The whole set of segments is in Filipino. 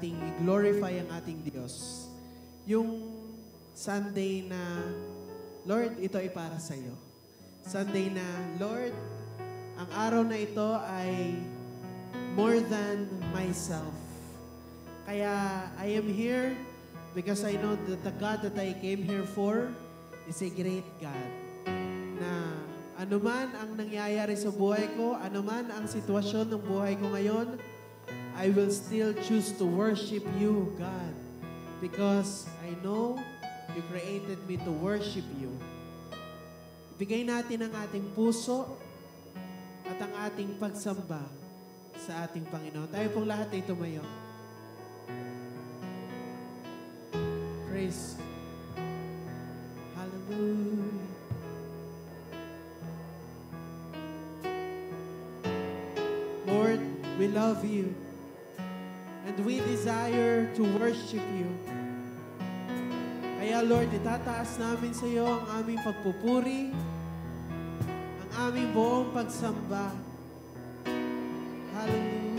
ating glorify ang ating Diyos. Yung Sunday na, Lord, ito ay para sa iyo. Sunday na, Lord, ang araw na ito ay more than myself. Kaya I am here because I know that the God that I came here for is a great God. Na anuman ang nangyayari sa buhay ko, anuman ang sitwasyon ng buhay ko ngayon, I will still choose to worship you, God. Because I know you created me to worship you. Bigay natin ang ating puso at ang ating pagsamba sa ating Panginoon. Tayo pong lahat ay tumayo. Praise. Hallelujah. Lord, we love you and we desire to worship you. Kaya Lord, itataas namin sa iyo ang aming pagpupuri, ang aming buong pagsamba. Hallelujah.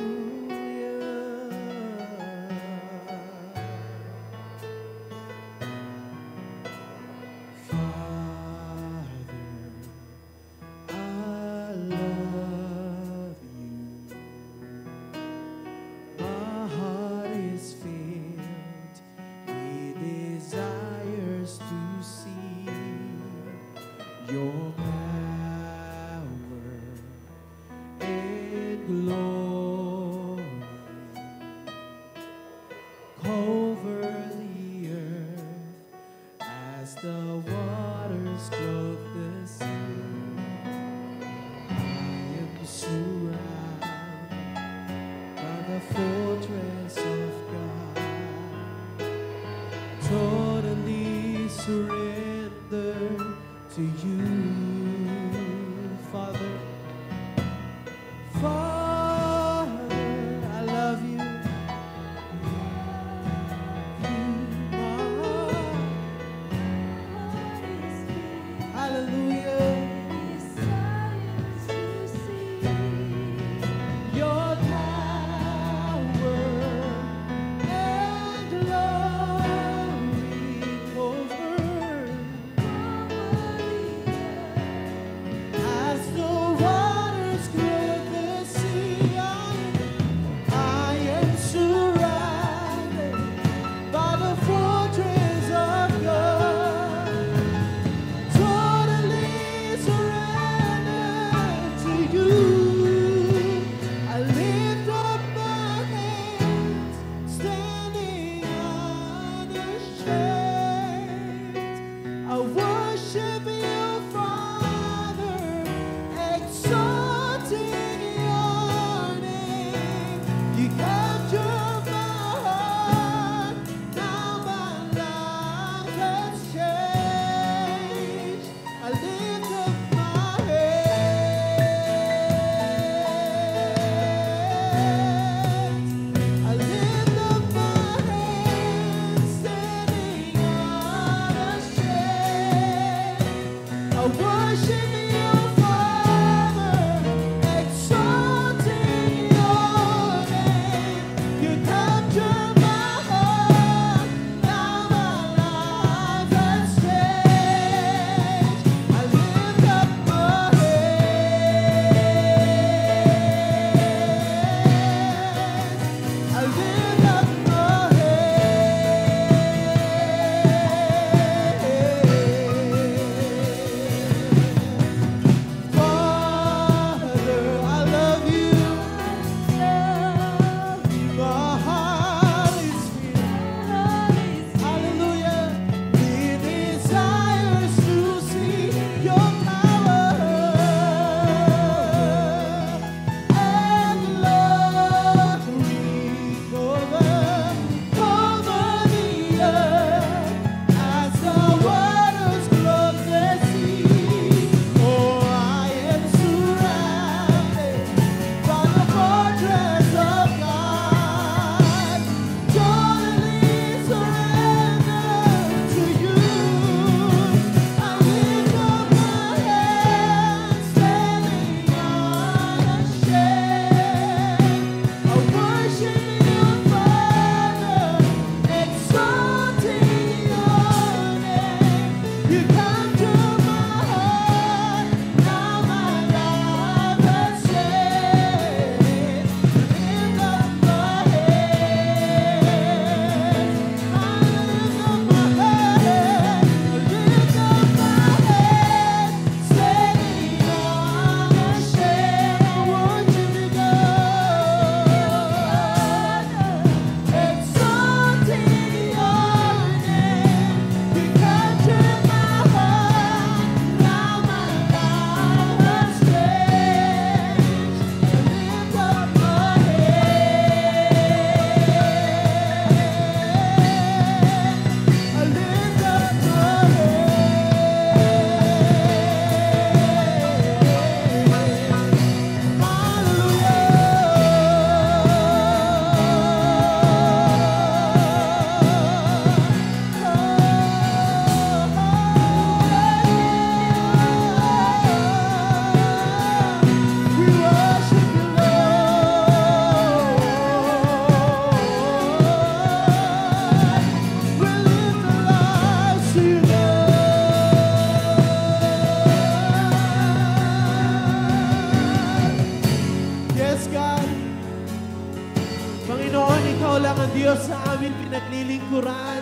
nilingkuran.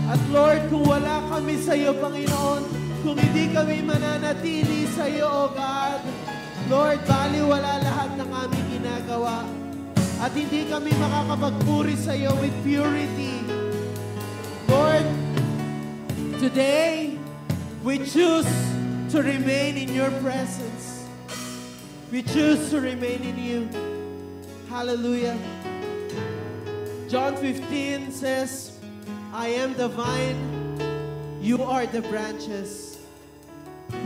At Lord, kung wala kami sa iyo, Panginoon, kung hindi kami mananatili sa iyo, O God, Lord, baliwala lahat ng aming ginagawa. At hindi kami makakapagpuri sa iyo with purity. Lord, today, we choose to remain in your presence. We choose to remain in you. Hallelujah. John 15 says, I am the vine, you are the branches.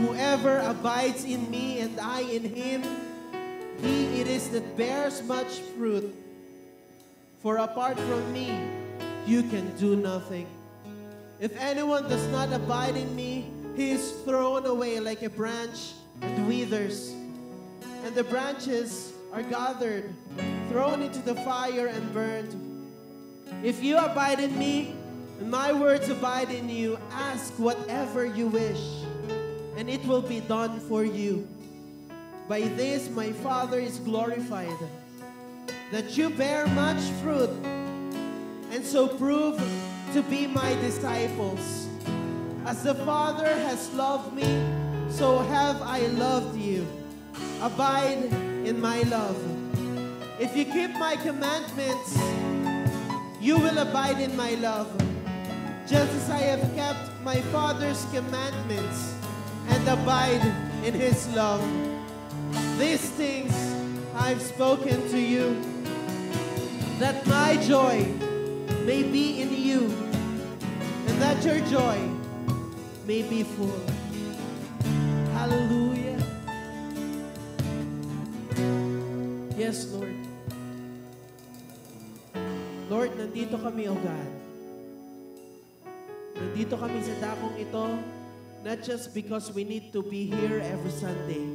Whoever abides in me and I in him, he it is that bears much fruit. For apart from me, you can do nothing. If anyone does not abide in me, he is thrown away like a branch and withers. And the branches are gathered, thrown into the fire and burned. If you abide in me, and my words abide in you, ask whatever you wish, and it will be done for you. By this my Father is glorified, that you bear much fruit, and so prove to be my disciples. As the Father has loved me, so have I loved you. Abide in my love. If you keep my commandments, you will abide in my love, just as I have kept my Father's commandments and abide in his love. These things I've spoken to you, that my joy may be in you, and that your joy may be full. Hallelujah. Yes, Lord. Lord, nandito kami, O God. Nandito kami sa dakong ito, not just because we need to be here every Sunday.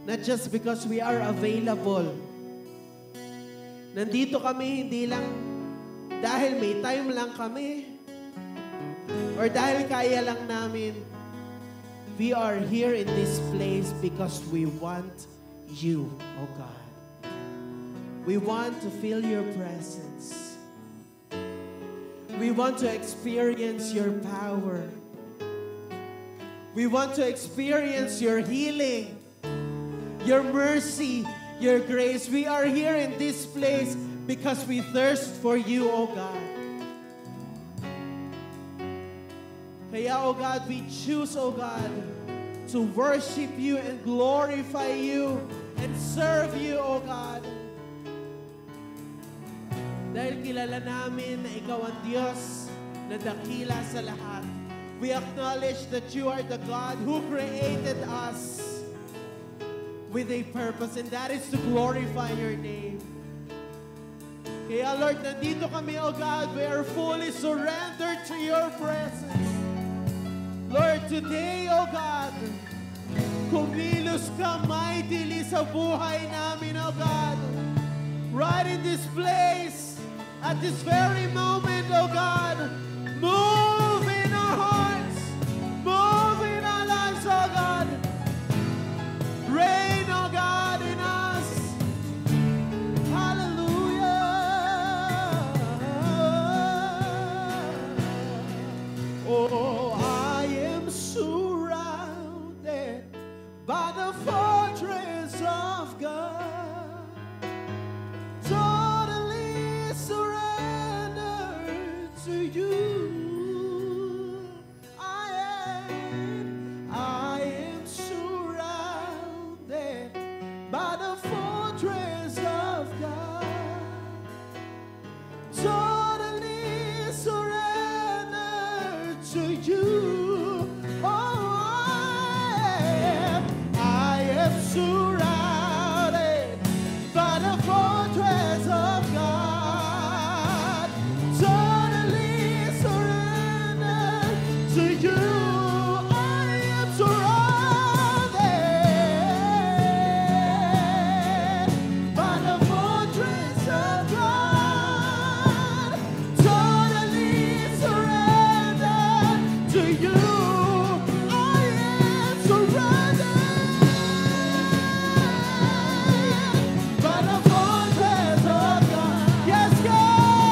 Not just because we are available. Nandito kami hindi lang dahil may time lang kami or dahil kaya lang namin. We are here in this place because we want you, O God. We want to feel your presence. We want to experience your power. We want to experience your healing, your mercy, your grace. We are here in this place because we thirst for you, O God. Kaya, O God, we choose, O God, to worship you and glorify you and serve you, O God. Dahil kilala namin na ikaw ang Diyos na dakila sa lahat. We acknowledge that you are the God who created us with a purpose, and that is to glorify your name. Kaya Lord, nandito kami, O God, we are fully surrendered to your presence. Lord, today, O God, kumilos ka mightily sa buhay namin, O God. Right in this place, at this very moment, oh God, move in our hearts, move in our lives, oh God. Reign, oh God, in us. Hallelujah. Oh, I am surrounded by the fortress of God. Yes, God!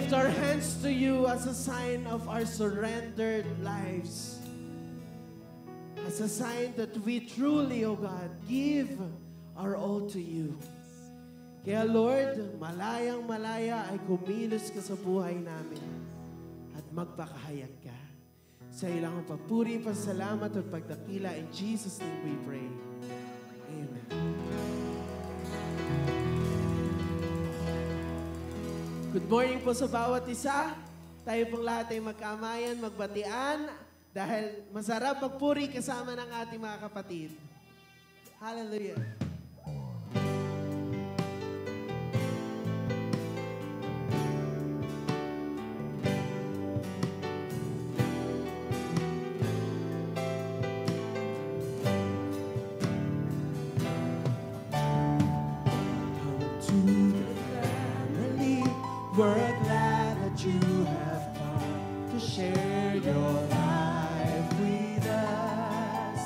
lift our hands to you as a sign of our surrendered lives. As a sign that we truly, O God, give our all to you. Kaya Lord, malayang malaya ay kumilos ka sa buhay namin at magpakahayag ka. Sa ilang papuri, pasalamat at pagdakila. In Jesus' name we pray. Amen. Good morning po sa bawat isa. Tayo pong lahat ay magkamayan, magbatian, dahil masarap magpuri kasama ng ating mga kapatid. Hallelujah. We're glad that you have come to share your life with us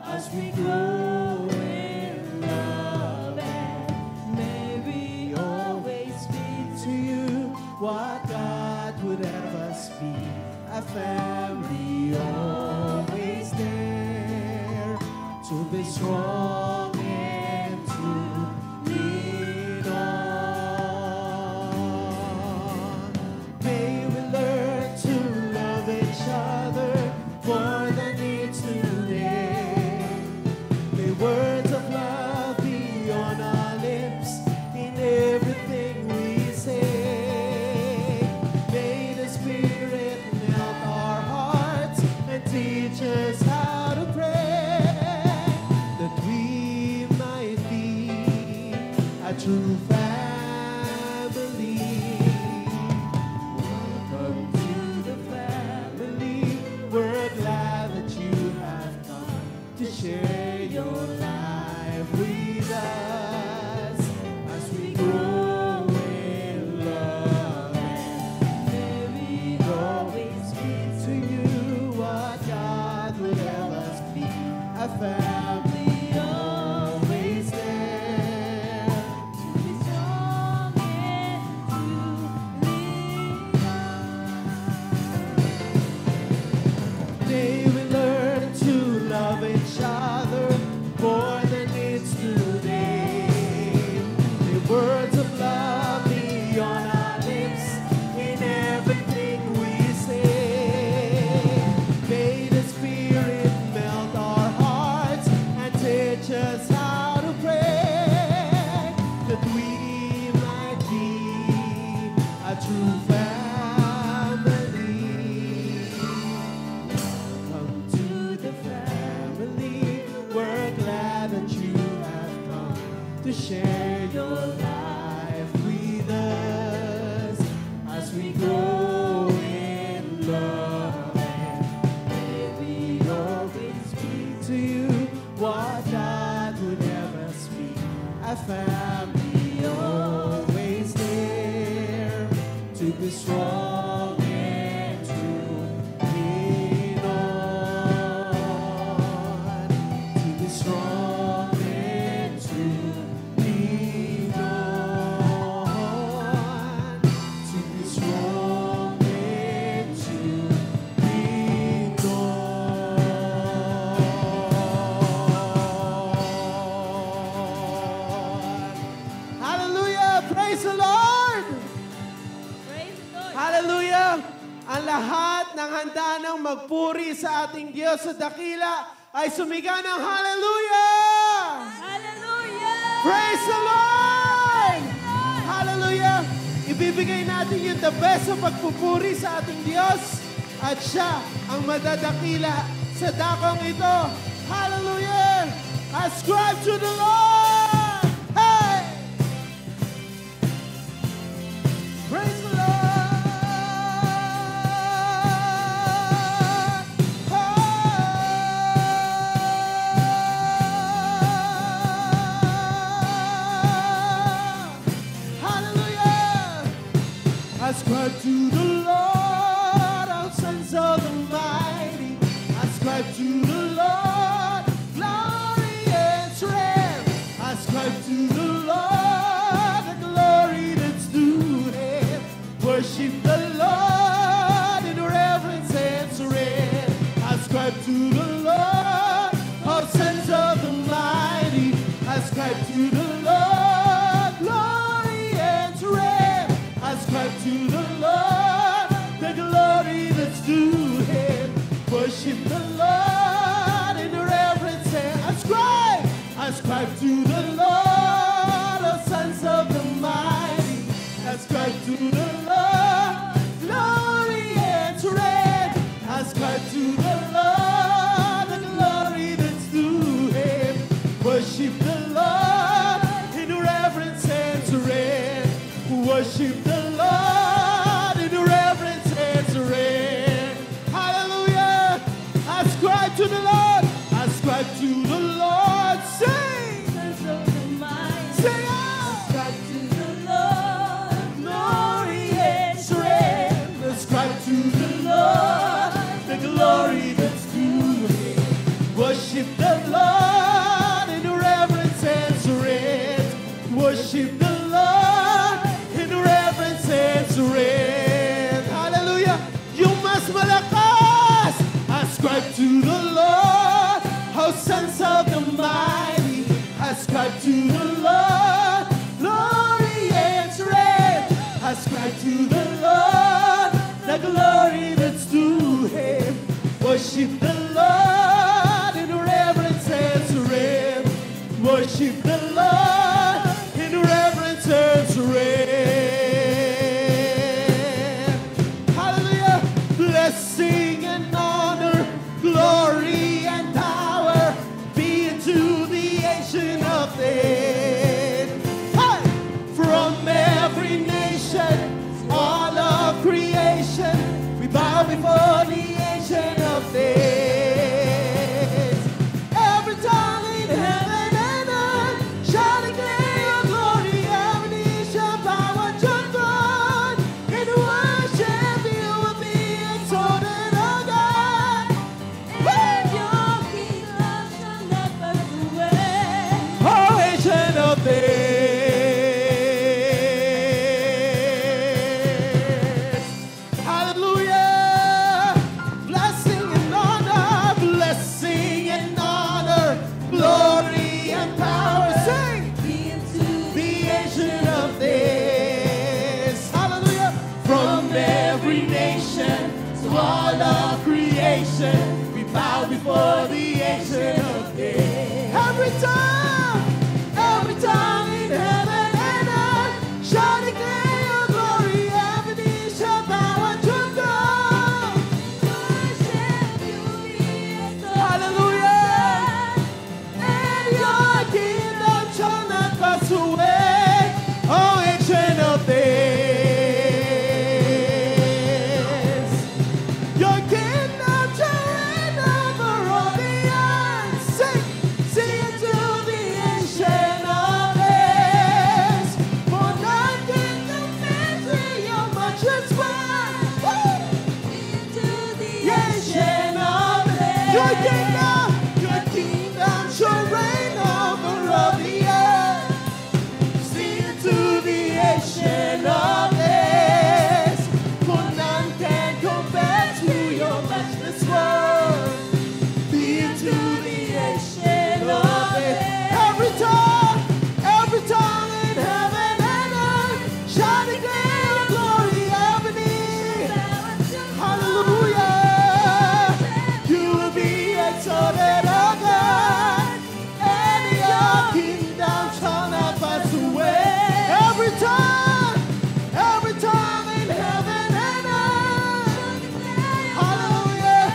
as we grow in love, and may we always be to you what God would have us be, a family always there to be strong and to lean on. Words of love be on our lips in everything we say. May the Spirit melt our hearts and teach us how to pray, that we might be a true family. Welcome to the family. We're glad that you have come to share your life with us as we grow in love, and may we always be to you what God would have us be, a family always there to be strong and to lean on. May we learn to love each other more than it's today. The words of love be on our lips in everything we say. May the Spirit melt our hearts and teach us how to pray, that we might be a true family. Welcome to the family. We're glad that you have come to share your life with us as we grow in love, and may we always be to you what God would have us be, a family always there to be strong and to lean on, to be strong and to lean on, to be strong and to lean on. Hallelujah! Praise the Lord! Praise the Lord. Hallelujah! Ang lahat ng handa ng magpuri sa ating Diyos sa dakila ay sumiga ng hallelujah! Hallelujah! Praise the Lord! Hallelujah! Ibibigay natin yung the best sa pagpupuri sa ating Diyos at siya ang madadakila sa dakong ito. Hallelujah! Ascribe to the Lord! Hey! Praise the Lord! Ascribe to the Lord, O sons of the mighty. Ascribe to the Lord glory and strength. Ascribe to the Lord, all sons of the mighty. Ascribe to the Lord, glory and strength. Ascribe to the Lord, the glory that's due him. Worship the Lord in reverence and ascribe to the Lord, all sons of the mighty. Ascribe to the Lord, glory and strength. Ascribe to the Lord, the glory that's due him. Worship the Lord in reverence and strength. Worship the Lord in reverence and strength. Hallelujah. Ascribe to the Lord. Ascribe to the Lord. Sing. Sons of the mighty. Sing out. Ascribe to the Lord, Glory and strength. Ascribe to the Lord the glory that's due him. Worship the Lord in reverence and strength. Worship the Lord in reverence and strength. Hallelujah. You must malakas. Ascribe to the Lord, oh sons of the mighty. Ascribe to the Lord, glory and strength. Ascribe to the Lord, the glory that's due him. Worship the Lord in reverence and strength. Worship the Lord in reverence and strength. Hallelujah. Blessing and honor, glory and power be unto the Ancient of Days. Hey! From every nation, all of creation, we bow before the Ancient of Days. Every tongue in heaven and earth shall declare your glory. Every knee shall bow at your throne. In worship you will be exalted, O God. and your kingdom shall not pass away. Oh, Ancient of Days. Hallelujah. Blessing and honor, glory and power. Sing. Be unto The Ancient of Days. Hallelujah. From every nation to all of creation, we bow before the Ancient of Days. Every tongue in heaven and earth shall declare your glory. Every knee shall bow at your throne. worship you will be exalted. Hallelujah. And your kingdom shall not pass away. Oh, Ancient of Days. Your kingdom shall reign over all the earth. Sing to the Ancient of Days. For none can compare to your matchless word. Woo! Be unto the Ancient of Days. Your kingdom shall reign over all the earth. Sing to the Ancient of Days. For none can compare to your matchless word. Be to the Ancient of Days. Every tongue in heaven and earth shall declare your glory. Every knee. Hallelujah. You will be exalted, O God, and your kingdom shall not pass away. Every tongue in heaven and earth. Hallelujah.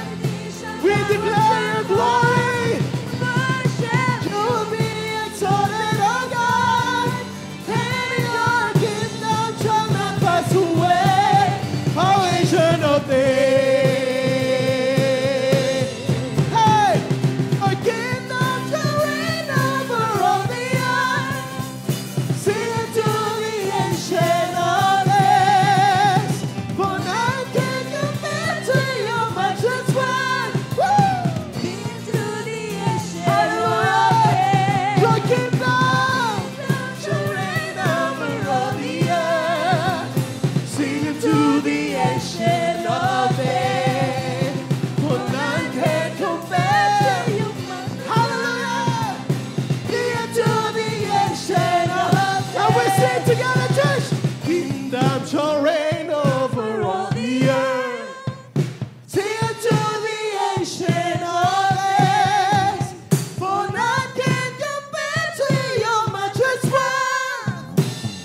creation of this, for none can compare to your matchless worth.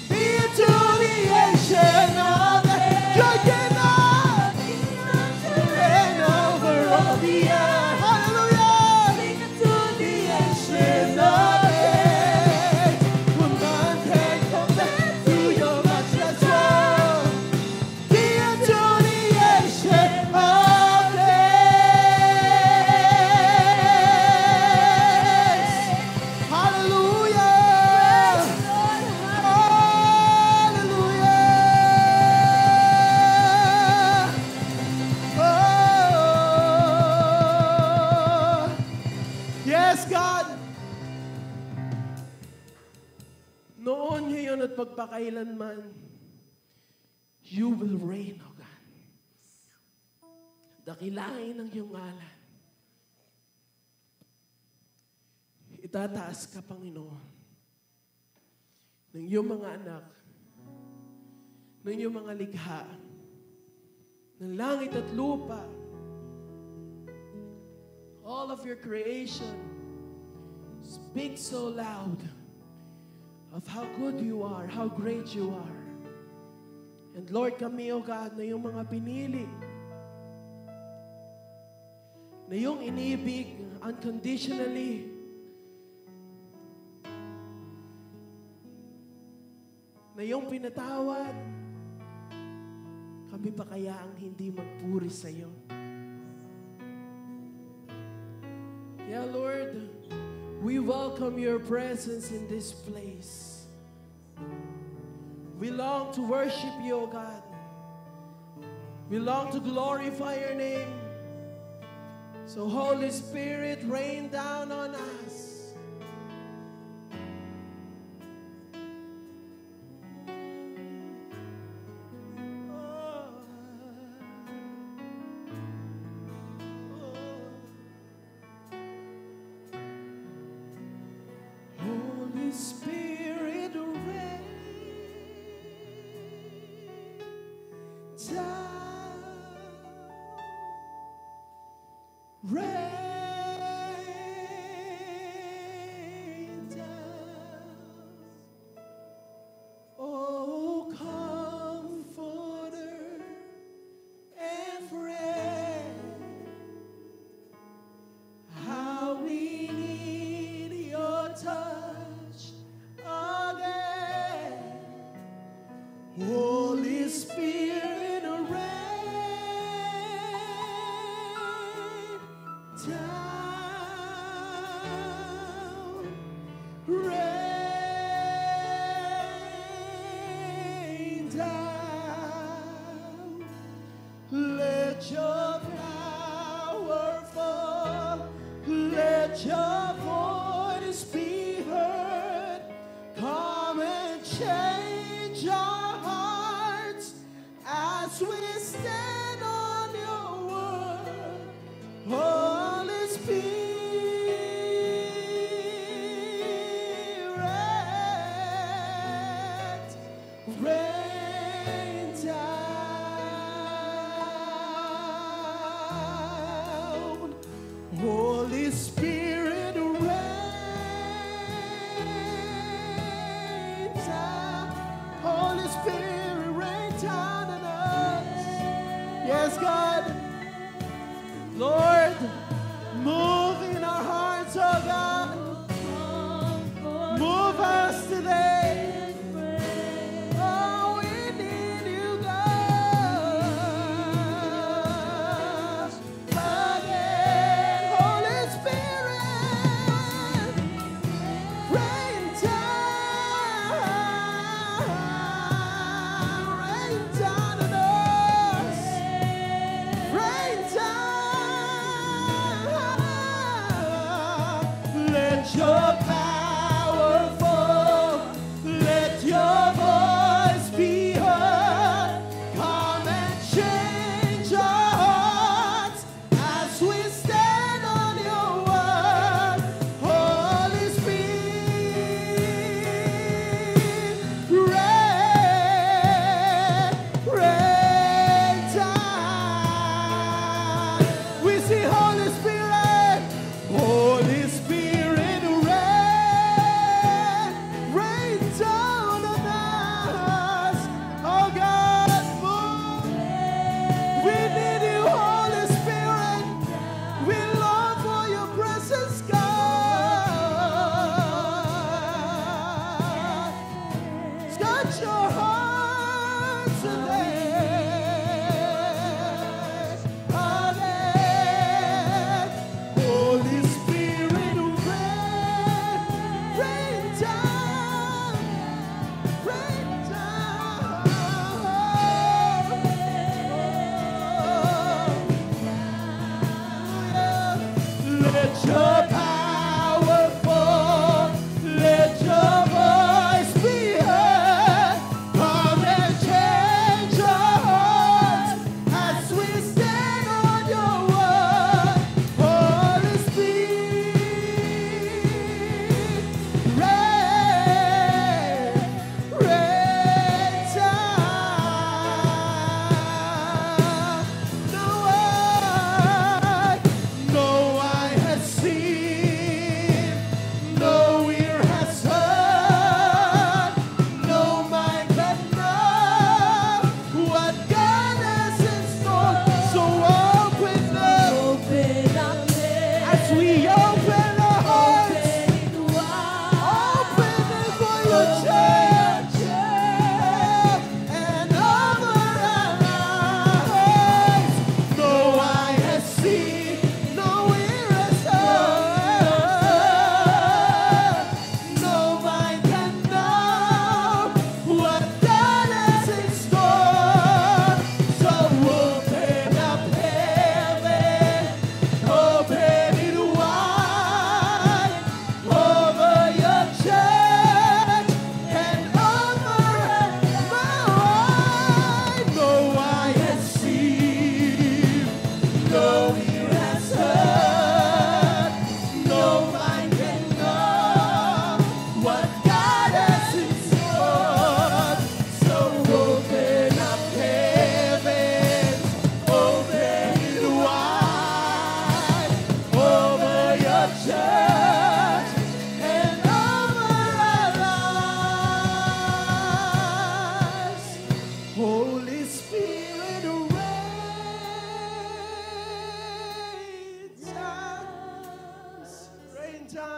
Into the ancient of this, you cannot reign over all the earth. Hallelujah. To the ancient of this, for none can compare to your matchless worth. Into the ancient of this. Hallelujah. Hallelujah. Oh. Yes, God. Noon, ngayon at pagpakailanman, you will reign, O God. Dakilain ang iyong ngalan. Itataas ka, Panginoon, ng iyong mga anak, ng iyong mga likha, ng langit at lupa, all of your creation. Speak so loud of how good you are, how great you are. And Lord, kami, O God, na yung mga pinili, na yung inibig unconditionally, na yung pinatawad, kami pa kaya ang hindi magpuri sa iyo. Yeah, Lord, we welcome your presence in this place. We long to worship you, O God. We long to glorify your name. So, Holy Spirit, rain down on us. Holy Spirit, rain down, rain down, oh Comforter and friend, how we need your touch again. Holy Spirit, rain down, rain down. Let your power fall, let your voice be heard. Come and change our hearts as we stand on your word. Holy Spirit, rain down. Holy Spirit, rain down. Holy Spirit, rain down on us. Yes, God. Lord, move in our hearts, oh God. Move us today. Oh, we need you, God. Again, Holy Spirit, rain down on us. Rain down.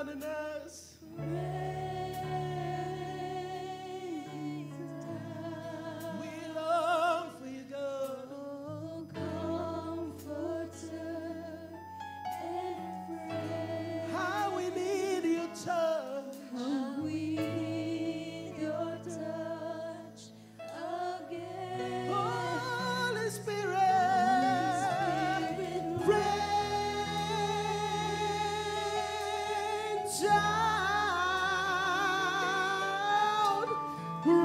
down in us. We long for you, God. Oh, comforter and friend, How we need your touch. how we need your touch again. Holy Spirit, Spirit, rain down, rain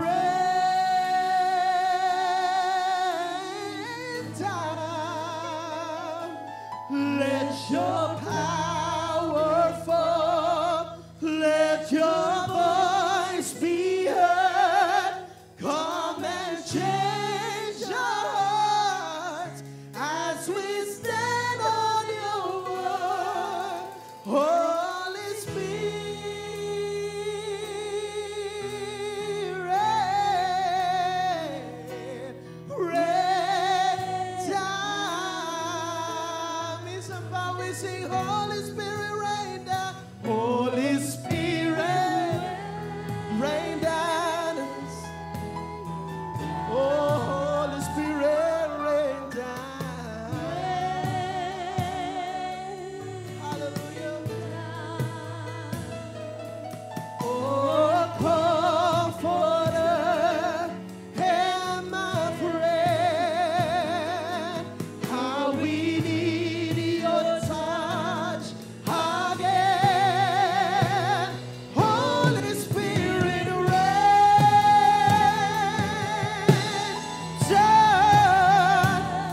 down. Let your power fall, let your voice be heard. Come and change our hearts as we stand on your word. Holy Spirit, rain down. Me somebody we sing, Holy Spirit, rain down. Holy Spirit, rain down us. Oh, Holy Spirit, rain down. Hallelujah. Oh, comforter and my friend, how we need your touch again. Holy Spirit,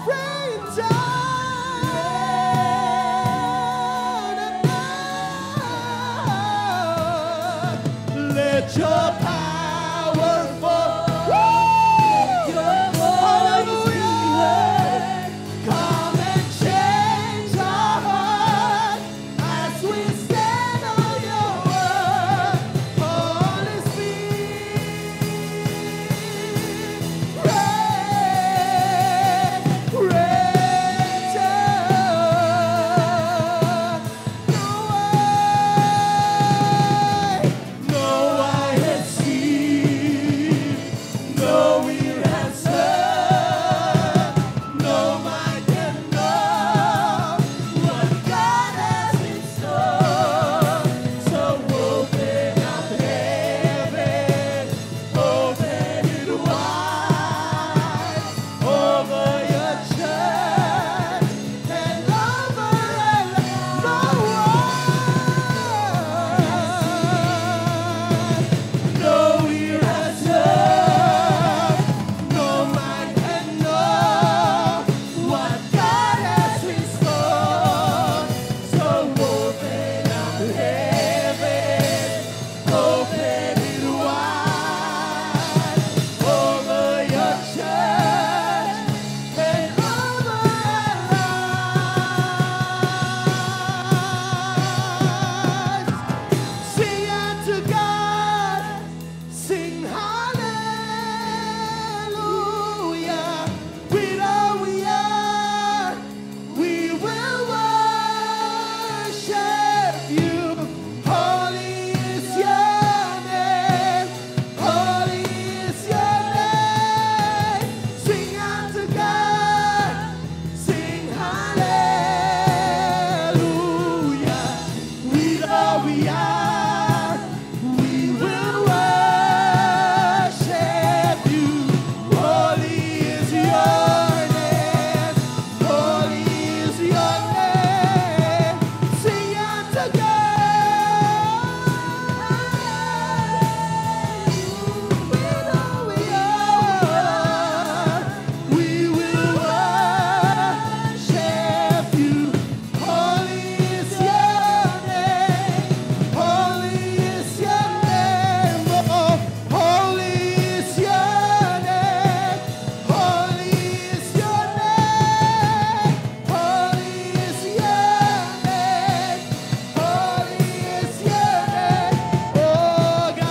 rain down. Let your power fall. Hallelujah. Come and change our heart as we stand on your word. Holy Spirit, rain down. No eye has seen, no ear has heard, no mind can know what God has in store. So open up heaven, open it wide over your church and over the world. No ear has heard, no mind can know what God has in store. So open up heaven, open it wide over your church and over our lives. Sing unto God, sing hallelujah. We know we are, we will worship you. Holy is your name, holy is your name. Sing unto God, sing hallelujah. We know we are, we will worship you. Holy is your name, holy is your name. Sing unto God. We know we are, we will worship you. Holy is your name, holy is your name. Oh, holy is your name, holy is your name, holy is your name, holy is your name, oh God.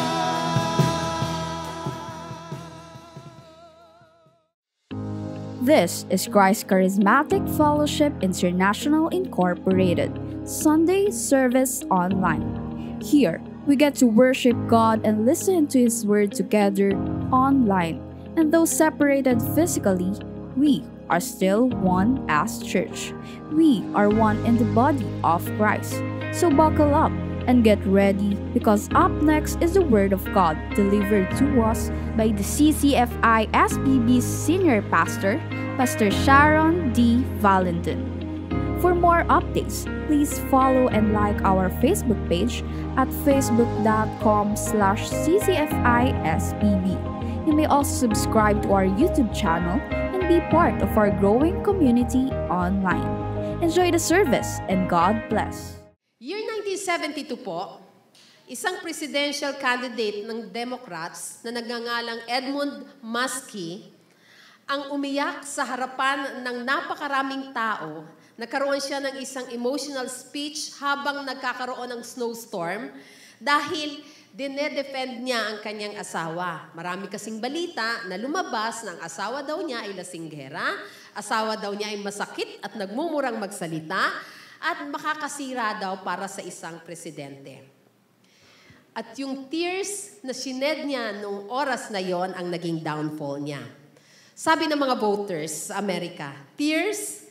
This is Christ Charismatic Fellowship International Incorporated, Sunday Service Online. Here, we get to worship God and listen to His Word together online. And though separated physically, we are still one as church. We are one in the body of Christ. So buckle up and get ready, because up next is the Word of God delivered to us by the CCFI SBB's Senior Pastor, Pastor Sharon D. Valentin. For more updates, please follow and like our Facebook page at facebook.com/ccfisbb. You may also subscribe to our YouTube channel and be part of our growing community online. Enjoy the service and God bless. Year 1972 po, isang presidential candidate ng Democrats na nagngangalang Edmund Muskie ang umiyak sa harapan ng napakaraming tao. Nagkaroon siya ng isang emotional speech habang nagkakaroon ng snowstorm dahil dinedefend niya ang kanyang asawa. Marami kasing balita na lumabas na ang asawa daw niya ay lasinggera, asawa daw niya ay masakit at nagmumurang magsalita, at makakasira daw para sa isang presidente. At yung tears na sined niya nung oras na yon ang naging downfall niya. Sabi ng mga voters sa Amerika, tears,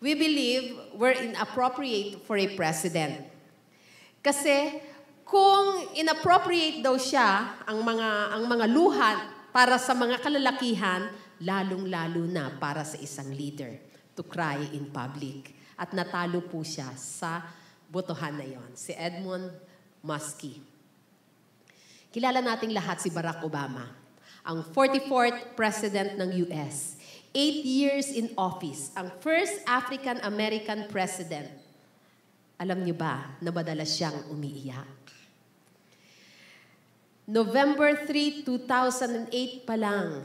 we believe, were inappropriate for a president. Kasi kung inappropriate daw siya ang mga luha para sa mga kalalakihan, lalong-lalo na para sa isang leader to cry in public. At natalo po siya sa botohan na yon, si Edmund Muskie. Kilala nating lahat si Barack Obama, ang 44th President ng US. 8 years in office, ang first African-American President. Alam niyo ba na madalas siyang umiiyak? November 3, 2008 pa lang,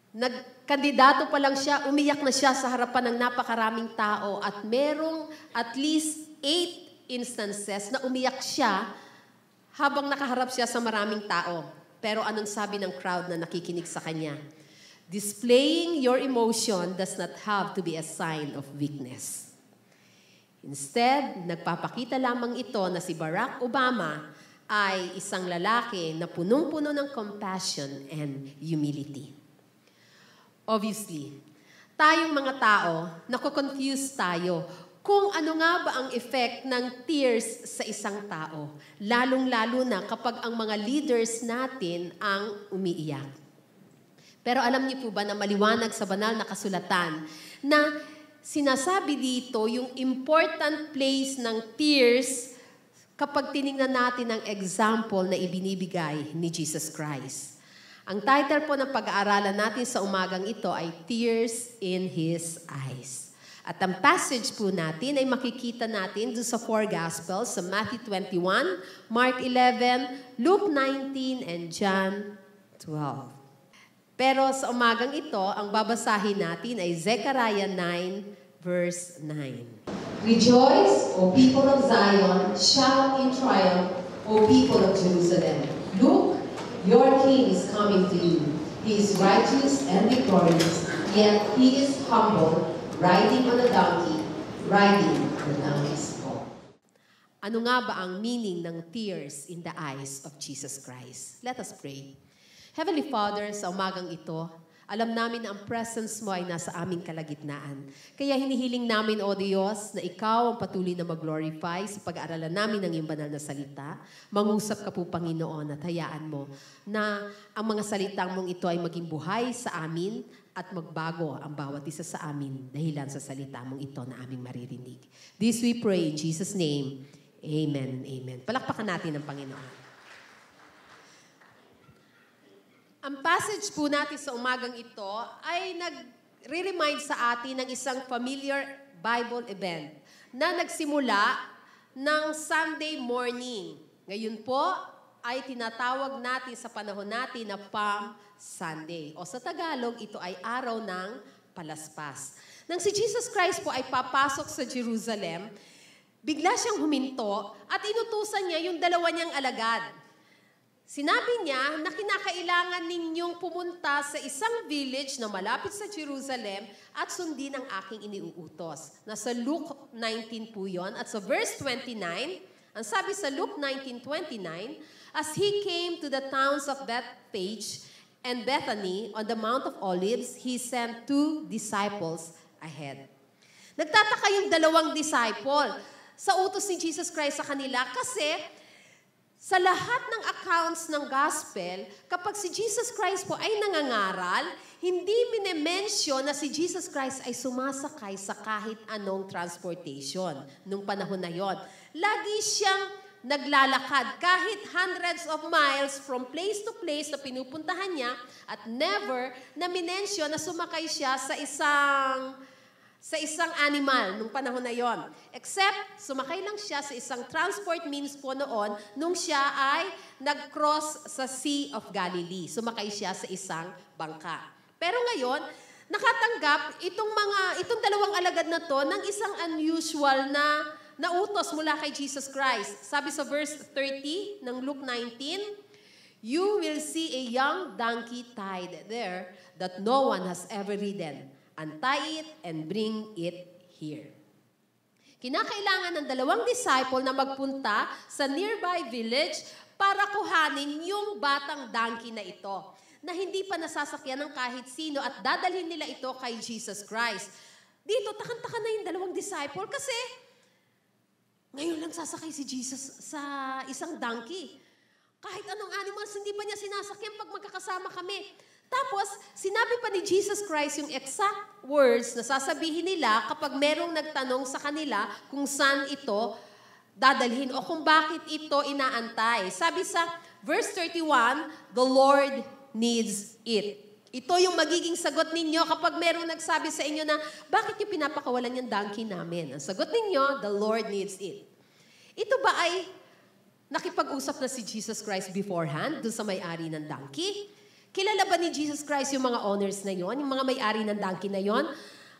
nagkandidato pa lang siya, umiyak na siya sa harapan ng napakaraming tao at merong at least 8 instances na umiyak siya habang nakaharap siya sa maraming tao. Pero anong sabi ng crowd na nakikinig sa kanya? Displaying your emotion does not have to be a sign of weakness. Instead, nagpapakita lamang ito na si Barack Obama ay isang lalaki na punong-puno ng compassion and humility. Obviously, tayong mga tao, nako-confuse tayo kung ano nga ba ang effect ng tears sa isang tao, lalong-lalo na kapag ang mga leaders natin ang umiiyak. Pero alam niyo po ba na maliwanag sa banal na kasulatan na sinasabi dito yung important place ng tears kapag tinignan natin ang example na ibinibigay ni Jesus Christ. Ang title po ng pag-aaralan natin sa umagang ito ay Tears in His Eyes. At ang passage po natin ay makikita natin doon sa 4 Gospels, sa Matthew 21, Mark 11, Luke 19, and John 12. Pero sa umagang ito, ang babasahin natin ay Zechariah 9, verse 9. Rejoice, O people of Zion, shout in triumph, O people of Jerusalem. Look, your king is coming to you. He is righteous and victorious, yet he is humble, riding on a donkey, riding the donkey's foal. Ano nga ba ang meaning ng tears in the eyes of Jesus Christ? Let us pray. Heavenly Father, sa umagang ito, alam namin na ang presence mo ay nasa aming kalagitnaan. Kaya hinihiling namin, O Diyos, na Ikaw ang patuloy na mag-glorify sa pag-aaralan namin ng iyong banal na salita. Mangusap ka po, Panginoon, at hayaan mo na ang mga salitang mong ito ay maging buhay sa amin at magbago ang bawat isa sa amin dahilan sa salita mong ito na aming maririnig. This we pray in Jesus' name. Amen and amen. Palakpakan natin ang Panginoon. Ang passage po natin sa umagang ito ay nag-remind sa atin ng isang familiar Bible event na nagsimula ng Sunday morning. Ngayon po ay tinatawag natin sa panahon natin na Palm Sunday. O sa Tagalog, ito ay araw ng palaspas. Nang si Jesus Christ po ay papasok sa Jerusalem, bigla siyang huminto at inutusan niya yung dalawa niyang alagad. Sinabi niya na kinakailangan ninyong pumunta sa isang village na malapit sa Jerusalem at sundin ang aking iniuutos. Nasa Luke 19 po yun. At sa verse 29, Ang sabi sa Luke 19:29, as he came to the towns of Bethphage and Bethany on the Mount of Olives, he sent 2 disciples ahead. Nagtataka yung 2 disciple sa utos ni Jesus Christ sa kanila kasi sa lahat ng accounts ng gospel, kapag si Jesus Christ po ay nangangaral, hindi mine-mention na si Jesus Christ ay sumasakay sa kahit anong transportation nung panahon na yon. Lagi siyang naglalakad kahit hundreds of miles from place to place na pinupuntahan niya at never na minensyon na sumakay siya sa isang animal nung panahon na yon. Except, sumakay lang siya sa isang transport means po noon nung siya ay nag-cross sa Sea of Galilee. Sumakay siya sa isang bangka. Pero ngayon, nakatanggap itong 2 alagad na to ng isang unusual na utos mula kay Jesus Christ. Sabi sa verse 30 ng Luke 19, you will see a young donkey tied there that no one has ever ridden. Untie it and bring it here. Kinakailangan ng 2 disciple na magpunta sa nearby village para kuhanin yung batang donkey na ito, na hindi pa nasasakyan ng kahit sino at dadalhin nila ito kay Jesus Christ. Dito, takan-takan na yung 2 disciple kasi ngayon lang sasakay si Jesus sa isang donkey. Kahit anong animals, hindi pa niya sinasakyan pag magkakasama kami. Tapos, sinabi pa ni Jesus Christ yung exact words na sasabihin nila kapag merong nagtanong sa kanila kung saan ito dadalhin o kung bakit ito inaantay. Sabi sa verse 31, the Lord needs it. Ito yung magiging sagot ninyo kapag merong nagsabi sa inyo na, bakit yung pinapakawalan yung donkey namin? Ang sagot ninyo, the Lord needs it. Ito ba ay nakipag-usap na si Jesus Christ beforehand doon sa may-ari ng donkey? Kilala ba ni Jesus Christ yung mga owners na yon, yung mga may-ari ng donkey na yon?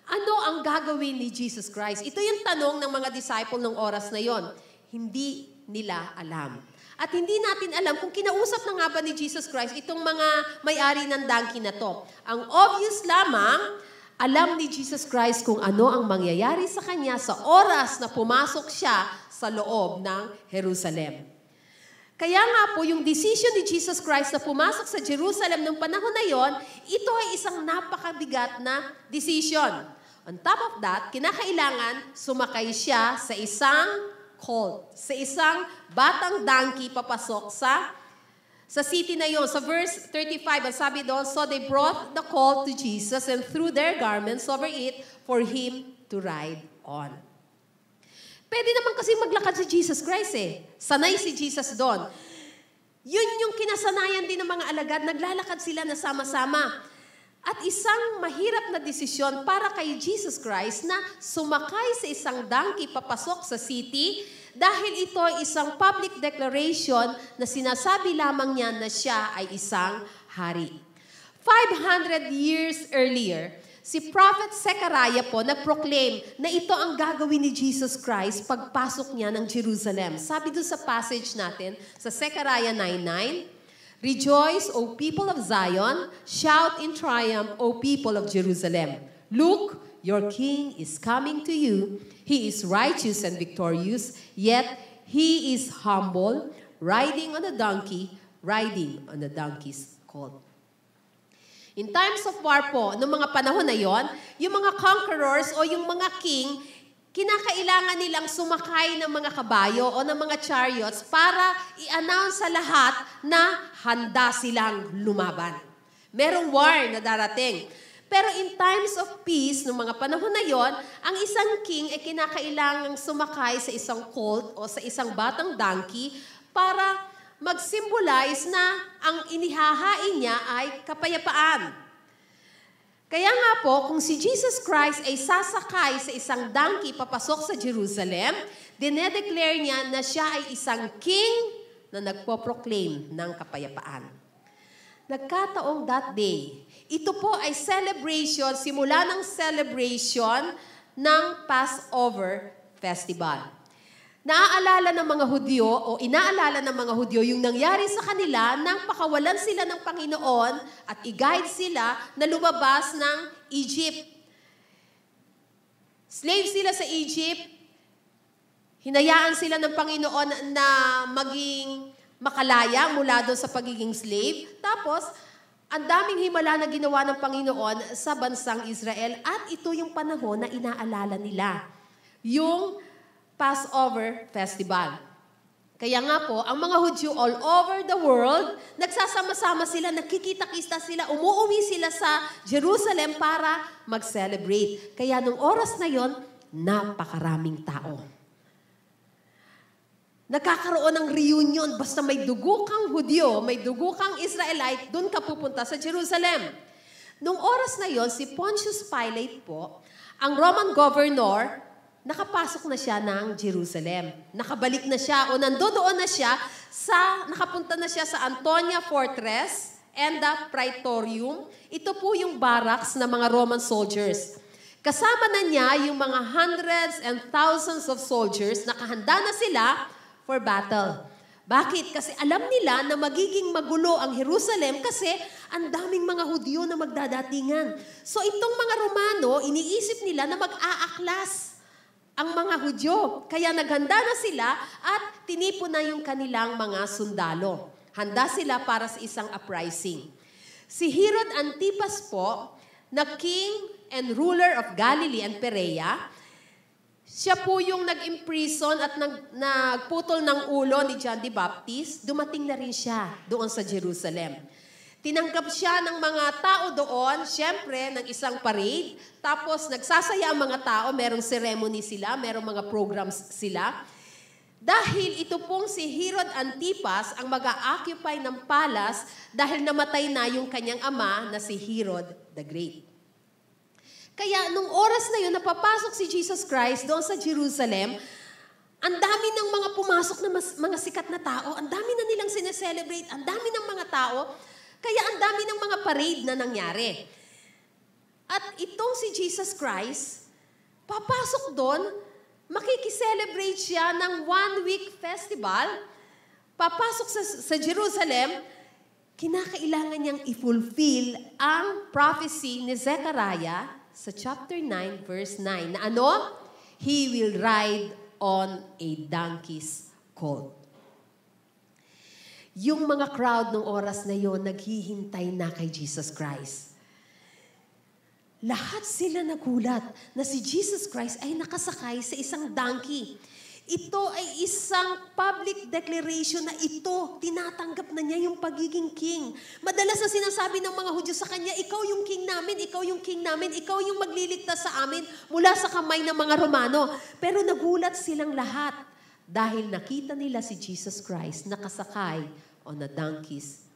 Ano ang gagawin ni Jesus Christ? Ito yung tanong ng mga disciple ng oras na yon. Hindi nila alam. At hindi natin alam kung kinausap na nga ba ni Jesus Christ itong mga may-ari ng donkey na to. Ang obvious lamang, alam ni Jesus Christ kung ano ang mangyayari sa kanya sa oras na pumasok siya sa loob ng Jerusalem. Kaya nga po, yung decision ni Jesus Christ na pumasok sa Jerusalem ng panahon na yon, ito ay isang napakabigat na decision. On top of that, kinakailangan sumakay siya sa isang colt, sa isang batang donkey papasok sa city na yon. Sa verse 35, ang sabi doon, so they brought the colt to Jesus and threw their garments over it for him to ride on. Pwede naman kasi maglakad si Jesus Christ eh. Sanay si Jesus doon. Yun yung kinasanayan din ng mga alagad. Naglalakad sila na sama-sama. At isang mahirap na desisyon para kay Jesus Christ na sumakay sa isang donkey papasok sa city dahil ito ay isang public declaration na sinasabi lamang niya na siya ay isang hari. 500 years earlier, si Prophet Zechariah po nag-proclaim na ito ang gagawin ni Jesus Christ pagpasok niya ng Jerusalem. Sabi doon sa passage natin, sa Zechariah 9:9, rejoice, O people of Zion, shout in triumph, O people of Jerusalem. Look, your king is coming to you. He is righteous and victorious, yet he is humble, riding on a donkey, riding on a donkey's colt. In times of war po, noong mga panahon na yon, yung mga conquerors o yung mga king, kinakailangan nilang sumakay ng mga kabayo o ng mga chariots para i-announce sa lahat na handa silang lumaban. Merong war na darating. Pero in times of peace, noong mga panahon na yon, ang isang king ay kinakailangang sumakay sa isang colt o sa isang batang donkey para mag-symbolize na ang inihahain niya ay kapayapaan. Kaya nga po, kung si Jesus Christ ay sasakay sa isang donkey papasok sa Jerusalem, dinedeclare niya na siya ay isang king na nagpo-proclaim ng kapayapaan. Nagkataong that day, ito po ay celebration, simula ng celebration ng Passover Festival. Naaalala ng mga Hudyo o inaalala ng mga Hudyo yung nangyari sa kanila nang pakawalan sila ng Panginoon at i-guide sila na lumabas ng Egypt. Slave sila sa Egypt. Hinayaan sila ng Panginoon na maging makalaya mula doon sa pagiging slave. Tapos, ang daming himala na ginawa ng Panginoon sa bansang Israel at ito yung panahon na inaalala nila. Yung Passover Festival. Kaya nga po, ang mga Hudyo all over the world, nagsasama-sama sila, nagkikita-kita sila, umuwi sila sa Jerusalem para mag-celebrate. Kaya nung oras na yon, napakaraming tao. Nagkakaroon ng reunion, basta may dugo kang Hudyo, may dugo kang Israelite, doon ka pupunta sa Jerusalem. Nung oras na yon, si Pontius Pilate po, ang Roman governor, nakapasok na siya ng Jerusalem. Nakabalik na siya o nandoon na siya nakapunta na siya sa Antonia Fortress and the Praetorium. Ito po yung barracks ng mga Roman soldiers. Kasama na niya yung mga hundreds and thousands of soldiers, nakahanda na sila for battle. Bakit? Kasi alam nila na magiging magulo ang Jerusalem kasi ang daming mga Hudyo na magdadatingan. So itong mga Romano, iniisip nila na mag-aaklas ang mga Hudyo. Kaya naghanda na sila at tinipon na yung kanilang mga sundalo. Handa sila para sa isang uprising. Si Herod Antipas po, na king and ruler of Galilee and Perea, siya po yung nag-imprison at nagputol ng ulo ni John the Baptist. Dumating na rin siya doon sa Jerusalem. Tinanggap siya ng mga tao doon, syempre, ng isang parade. Tapos nagsasaya ang mga tao, merong ceremony sila, merong mga programs sila. Dahil ito pong si Herod Antipas ang mag-a-occupy ng palace dahil namatay na yung kanyang ama na si Herod the Great. Kaya nung oras na yun, napapasok si Jesus Christ doon sa Jerusalem, ang dami ng mga pumasok na mga sikat na tao, ang dami na nilang sineselebrate, ang dami ng mga tao, kaya ang dami ng mga parade na nangyari. At itong si Jesus Christ, papasok doon, makikiselebrate siya ng 1-week festival, papasok sa Jerusalem, kinakailangan niyang i-fulfill ang prophecy ni Zechariah sa chapter 9, verse 9, na ano? He will ride on a donkey's colt. Yung mga crowd ng oras na yon naghihintay na kay Jesus Christ. Lahat sila nagulat na si Jesus Christ ay nakasakay sa isang donkey. Ito ay isang public declaration na ito, tinatanggap na niya yung pagiging king. Madalas na sinasabi ng mga Hudyo sa kanya, ikaw yung king namin, ikaw yung king namin, ikaw yung magliligtas sa amin mula sa kamay ng mga Romano. Pero nagulat silang lahat dahil nakita nila si Jesus Christ nakasakay on a donkey's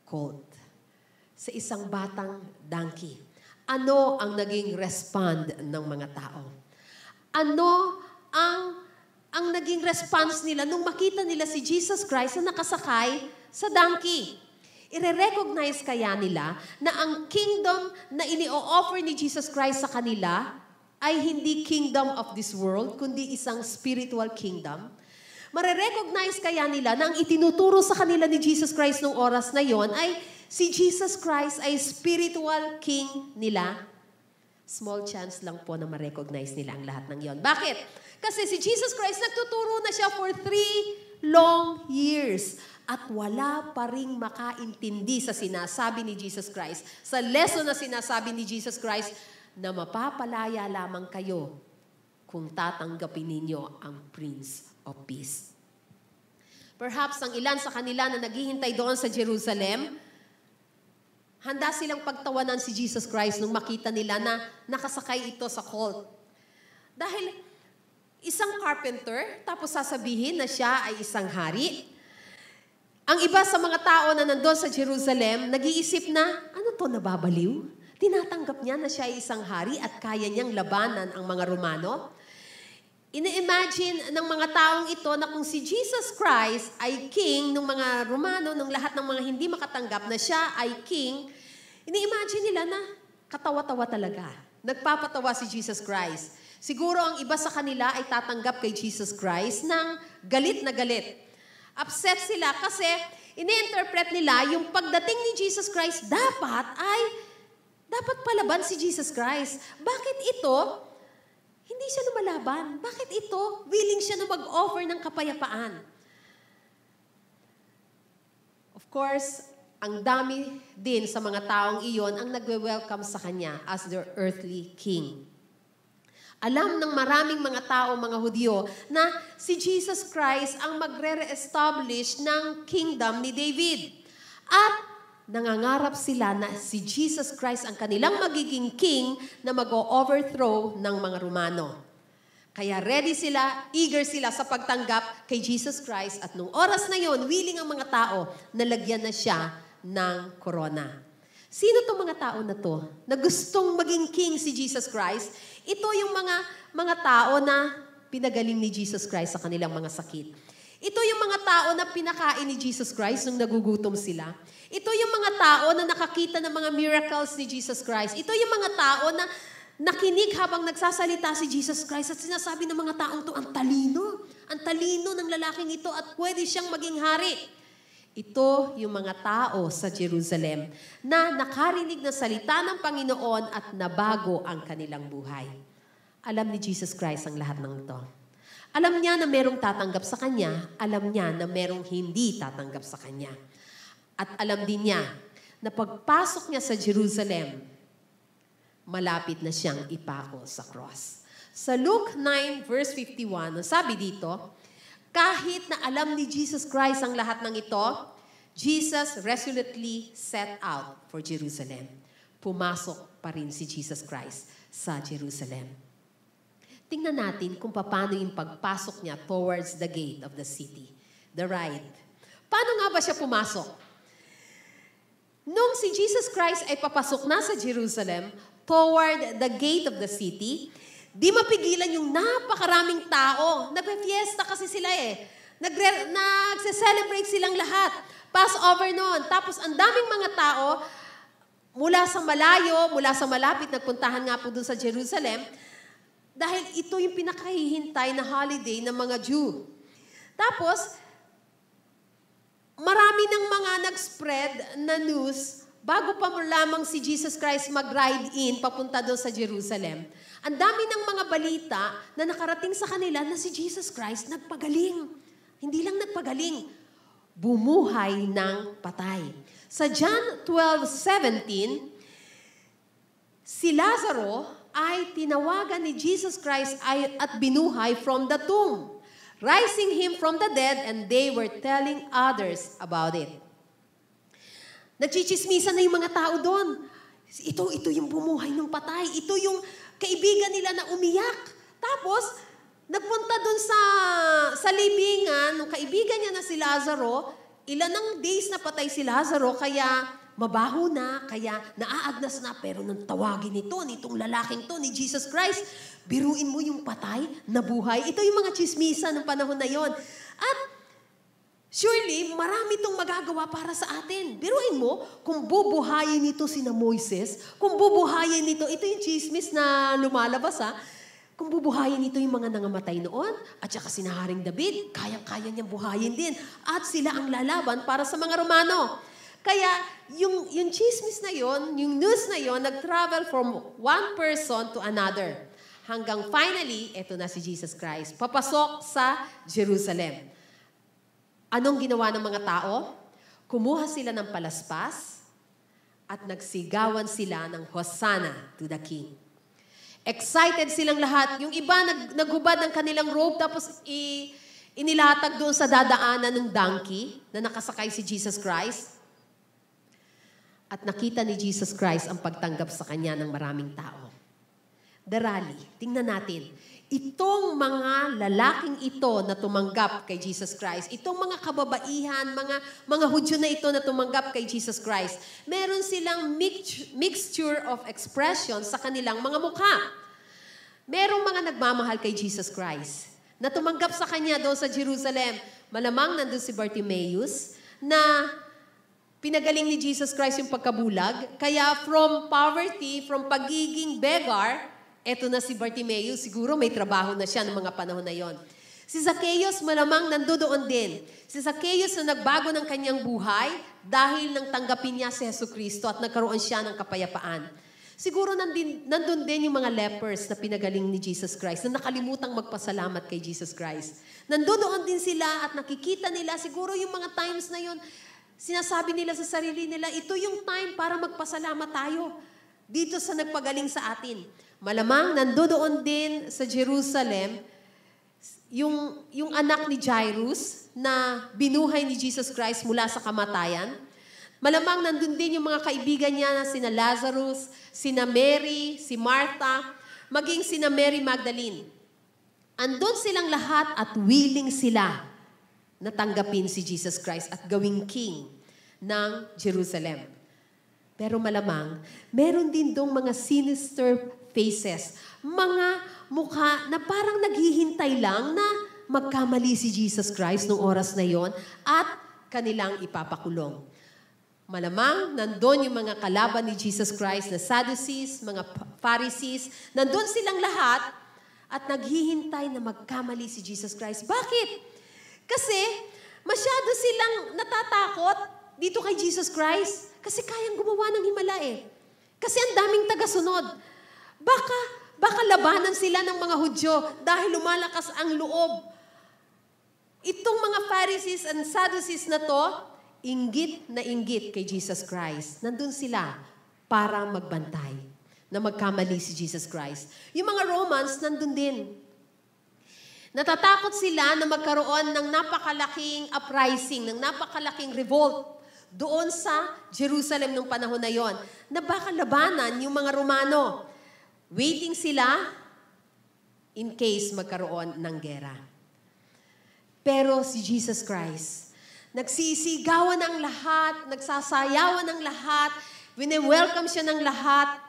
colt. Sa isang batang donkey. Ano ang naging respond ng mga tao? Ano ang naging response nila nung makita nila si Jesus Christ na nakasakay sa donkey? I-recognize kaya nila na ang kingdom na ini-offer ni Jesus Christ sa kanila ay hindi kingdom of this world, kundi isang spiritual kingdom? Mare-recognize kaya nila na ang itinuturo sa kanila ni Jesus Christ nung oras na yon ay si Jesus Christ ay spiritual king nila? Small chance lang po na ma-recognize nila ang lahat ng yon. Bakit? Kasi si Jesus Christ, nagtuturo na siya for 3 long years. At wala pa ring makaintindi sa sinasabi ni Jesus Christ, sa lesson na sinasabi ni Jesus Christ, na mapapalaya lamang kayo kung tatanggapin ninyo ang Prince of Peace. Perhaps ang ilan sa kanila na naghihintay doon sa Jerusalem, handa silang pagtawanan si Jesus Christ nung makita nila na nakasakay ito sa colt. Dahil isang carpenter, tapos sasabihin na siya ay isang hari. Ang iba sa mga tao na nandoon sa Jerusalem, nag-iisip na, ano to, nababaliw? Tinatanggap niya na siya ay isang hari at kaya niyang labanan ang mga Romano. Ina-imagine ng mga taong ito na kung si Jesus Christ ay king ng mga Romano, ng lahat ng mga hindi makatanggap na siya ay king, ini-imagine nila na katawa-tawa talaga. Nagpapatawa si Jesus Christ. Siguro ang iba sa kanila ay tatanggap kay Jesus Christ ng galit na galit. Upset sila kasi ini-interpret nila yung pagdating ni Jesus Christ dapat palaban si Jesus Christ. Bakit ito? Hindi siya lumalaban. Bakit ito? Willing siya na mag-offer ng kapayapaan. Of course, ang dami din sa mga taong iyon ang nagwe-welcome sa kanya as their earthly king. Alam ng maraming mga tao, mga Hudyo, na si Jesus Christ ang magre-establish ng kingdom ni David. At nangangarap sila na si Jesus Christ ang kanilang magiging king na mag-overthrow ng mga Romano. Kaya ready sila, eager sila sa pagtanggap kay Jesus Christ. At nung oras na yon, willing ang mga tao na lagyan na siya ng korona. Sino itong mga tao na to na gustong maging king si Jesus Christ? Ito yung mga tao na pinagaling ni Jesus Christ sa kanilang mga sakit. Ito yung mga tao na pinakain ni Jesus Christ nung nagugutom sila. Ito yung mga tao na nakakita ng mga miracles ni Jesus Christ. Ito yung mga tao na nakinig habang nagsasalita si Jesus Christ at sinasabi ng mga taong to, ang talino ng lalaking ito at pwede siyang maging hari. Ito yung mga tao sa Jerusalem na nakarinig na salita ng Panginoon at nabago ang kanilang buhay. Alam ni Jesus Christ ang lahat ng ito. Alam niya na merong tatanggap sa Kanya, alam niya na merong hindi tatanggap sa Kanya. At alam din niya na pagpasok niya sa Jerusalem, malapit na siyang ipako sa cross. Sa Luke 9 verse 51, sabi dito, kahit na alam ni Jesus Christ ang lahat ng ito, Jesus resolutely set out for Jerusalem. Pumasok pa rin si Jesus Christ sa Jerusalem. Tingnan natin kung paano yung pagpasok niya towards the gate of the city, the ride. Paano nga ba siya pumasok? Nung si Jesus Christ ay papasok na sa Jerusalem, toward the gate of the city, di mapigilan yung napakaraming tao. Nagpe-fiesta kasi sila nagse-celebrate silang lahat. Passover noon. Tapos ang daming mga tao, mula sa malayo, mula sa malapit, nagpuntahan nga po dun sa Jerusalem, dahil ito yung pinakahihintay na holiday ng mga Jew. Tapos, marami ng mga nag-spread na news bago pa lamang si Jesus Christ mag-ride in papunta doon sa Jerusalem. Ang dami ng mga balita na nakarating sa kanila na si Jesus Christ nagpagaling. Hindi lang nagpagaling, bumuhay ng patay. Sa John 12:17, si Lazaro ay tinawagan ni Jesus Christ at binuhay from the tomb, rising him from the dead, and they were telling others about it. Nagchichismisan na yung mga tao doon. Ito yung bumuhay ng patay. Ito yung kaibigan nila na umiyak. Tapos, nagpunta doon sa libingan, ng kaibigan niya na si Lazaro, ilan ng days na patay si Lazaro, kaya mabaho na, kaya naaagnas na, pero nang tawagin nitong lalaking to, ni Jesus Christ, biruin mo yung patay na buhay. Ito yung mga chismisan ng panahon na yon. At surely, marami itong magagawa para sa atin. Biruin mo, kung bubuhayin nito sina Moises, kung bubuhayin nito, ito yung chismis na lumalabas kung bubuhayin nito yung mga nangamatay noon, at saka sina Haring David, kayang-kaya niyang buhayin din. At sila ang lalaban para sa mga Romano. Kaya, yung chismis na yon, yung news na yon, nag-travel from one person to another. Hanggang finally, eto na si Jesus Christ, papasok sa Jerusalem. Anong ginawa ng mga tao? Kumuha sila ng palaspas at nagsigawan sila ng Hosanna to the King. Excited silang lahat. Yung iba naghubad ng kanilang robe tapos inilatag doon sa dadaanan ng donkey na nakasakay si Jesus Christ. At nakita ni Jesus Christ ang pagtanggap sa kanya ng maraming tao. The rally. Tingnan natin. Itong mga lalaking ito na tumanggap kay Jesus Christ, itong mga kababaihan, mga Hudyo na ito na tumanggap kay Jesus Christ, meron silang mixture of expression sa kanilang mga mukha. Merong mga nagmamahal kay Jesus Christ na tumanggap sa kanya doon sa Jerusalem. Malamang nandun si Bartimaeus na pinagaling ni Jesus Christ yung pagkabulag. Kaya from poverty, from pagiging beggar, eto na si Bartimaeus, siguro may trabaho na siya ng mga panahon na yon. Si Zacchaeus malamang nandoon din. Si Zacchaeus na nagbago ng kanyang buhay dahil nang tanggapin niya si Jesucristo at nagkaroon siya ng kapayapaan. Siguro nandun din yung mga lepers na pinagaling ni Jesus Christ, na nakalimutang magpasalamat kay Jesus Christ. Nandoon din sila at nakikita nila, siguro yung mga times na yun, sinasabi nila sa sarili nila, ito yung time para magpasalamat tayo dito sa nagpagaling sa atin. Malamang nandoon din sa Jerusalem, yung anak ni Jairus na binuhay ni Jesus Christ mula sa kamatayan. Malamang nandun din yung mga kaibigan niya na sina Lazarus, sina Mary, si Martha, maging sina Mary Magdalene. Andun silang lahat at willing sila na tanggapin si Jesus Christ at gawing king ng Jerusalem. Pero malamang, meron din dong mga sinister faces, mga mukha na parang naghihintay lang na magkamali si Jesus Christ noong oras na yon at kanilang ipapakulong. Malamang, nandun yung mga kalaban ni Jesus Christ na Sadducees, mga Pharisees, nandun silang lahat at naghihintay na magkamali si Jesus Christ. Bakit? Kasi masyado silang natatakot dito kay Jesus Christ kasi kayang gumawa ng himala eh. Kasi ang daming tagasunod. Baka labanan sila ng mga Hudyo dahil lumalakas ang loob. Itong mga Pharisees and Sadducees na to, inggit na inggit kay Jesus Christ. Nandun sila para magbantay na magkamali si Jesus Christ. Yung mga Romans, nandun din. Natatakot sila na magkaroon ng napakalaking uprising, ng napakalaking revolt doon sa Jerusalem nung panahon na yon, na baka labanan yung mga Romano. Waiting sila in case magkaroon ng gera. Pero si Jesus Christ, nagsisigawan ng lahat, nagsasayawan ng lahat, wini-welcome siya ng lahat.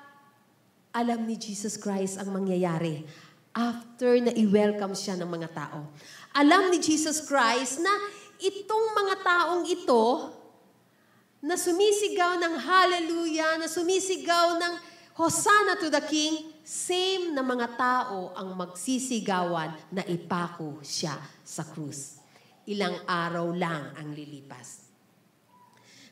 Alam ni Jesus Christ ang mangyayari after na i-welcome siya ng mga tao. Alam ni Jesus Christ na itong mga taong ito na sumisigaw ng hallelujah, na sumisigaw ng Hosanna to the King, same na mga tao ang magsisigawan na ipako siya sa krus. Ilang araw lang ang lilipas.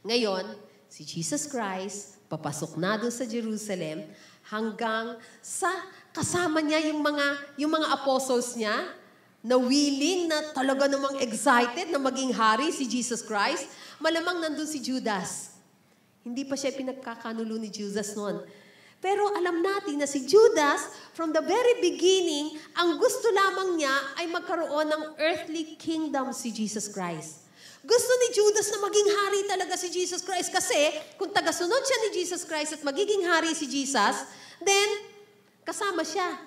Ngayon, si Jesus Christ, papasok na doon sa Jerusalem hanggang sa kasama niya yung mga apostles niya na willing, na talaga namang excited na maging hari si Jesus Christ. Malamang nandun si Judas. Hindi pa siya pinagkakanulo ni Judas noon. Pero alam natin na si Judas, from the very beginning, ang gusto lamang niya ay magkaroon ng earthly kingdom si Jesus Christ. Gusto ni Judas na maging hari talaga si Jesus Christ kasi kung tagasunod siya ni Jesus Christ at magiging hari si Jesus, then kasama siya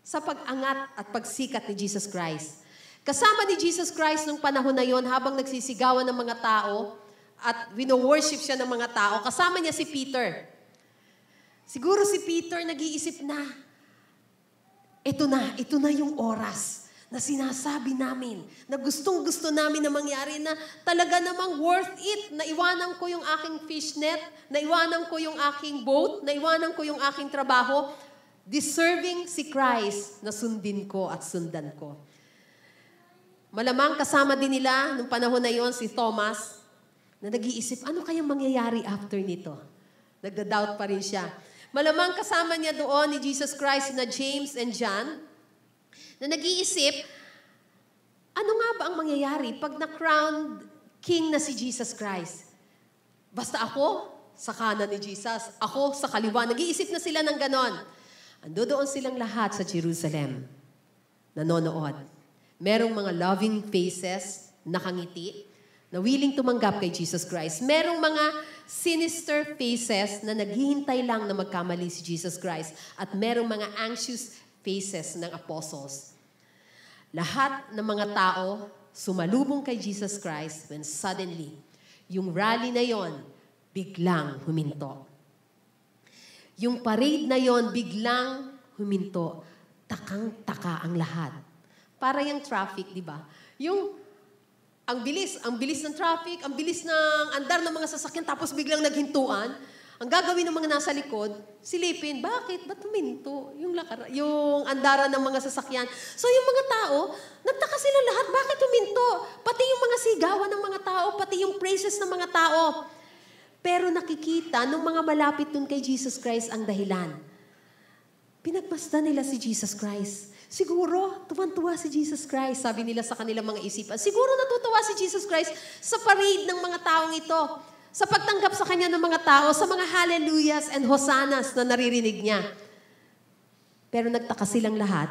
sa pag-angat at pagsikat ni Jesus Christ. Kasama ni Jesus Christ nung panahon na yon habang nagsisigawan ng mga tao at wino-worship siya ng mga tao, kasama niya si Peter. Siguro si Peter nag-iisip na, ito na yung oras na sinasabi namin, na gustong-gusto namin na mangyari, na talaga namang worth it, na iwanan ko yung aking fishnet, na iwanan ko yung aking boat, na iwanan ko yung aking trabaho, deserving si Christ na sundin ko at sundan ko. Malamang kasama din nila nung panahon na yon si Thomas, na nag-iisip, ano kayang mangyayari after nito? Nagda-doubt pa rin siya. Malamang kasama niya doon ni Jesus Christ na James and John, na nag-iisip, ano nga ba ang mangyayari pag na-crowned king na si Jesus Christ? Basta ako sa kanan ni Jesus, ako sa kaliwa. Nag-iisip na sila ng ganon. Ando doon silang lahat sa Jerusalem, nanonood. Merong mga loving faces, nakangiti, na willing tumanggap kay Jesus Christ. Merong mga sinister faces na naghihintay lang na magkamali si Jesus Christ. At merong mga anxious faces ng apostles. Lahat ng mga tao sumalubong kay Jesus Christ when suddenly, yung rally na yon biglang huminto. Yung parade na yon biglang huminto. Takang-taka ang lahat. Para yung traffic, di ba? Ang bilis ng traffic, ang bilis ng andar ng mga sasakyan, tapos biglang naghintuan. Ang gagawin ng mga nasa likod, silipin, bakit? Ba't huminto? Yung andaran ng mga sasakyan. So yung mga tao, nagtaka sila lahat, bakit huminto? Pati yung mga sigawan ng mga tao, pati yung praises ng mga tao. Pero nakikita nung mga malapit dun kay Jesus Christ ang dahilan. Pinagmasdan nila si Jesus Christ. Siguro, tuwan-tuwa si Jesus Christ, sabi nila sa kanilang mga isipan. Siguro natutuwa si Jesus Christ sa parade ng mga taong ito, sa pagtanggap sa kanya ng mga tao, sa mga hallelujahs and hosanas na naririnig niya. Pero nagtaka silang lahat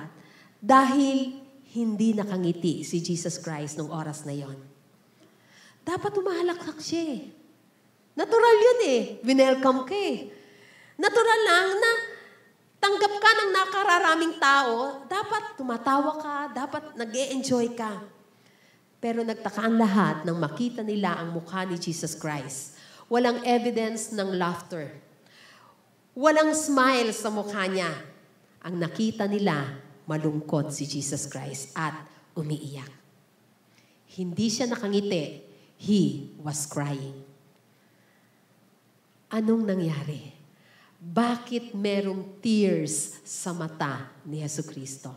dahil hindi nakangiti si Jesus Christ nung oras na yon. Dapat umahalakhak siya eh. Natural yun eh. Winelcome ka eh. Natural lang na tanggap ka ng nakararaming tao, dapat tumatawa ka, dapat nag-e-enjoy ka. Pero nagtaka ang lahat nang makita nila ang mukha ni Jesus Christ. Walang evidence ng laughter. Walang smile sa mukha niya. Ang nakita nila, malungkot si Jesus Christ at umiiyak. Hindi siya nakangiti. He was crying. Anong nangyari? Bakit merong tears sa mata ni Jesucristo?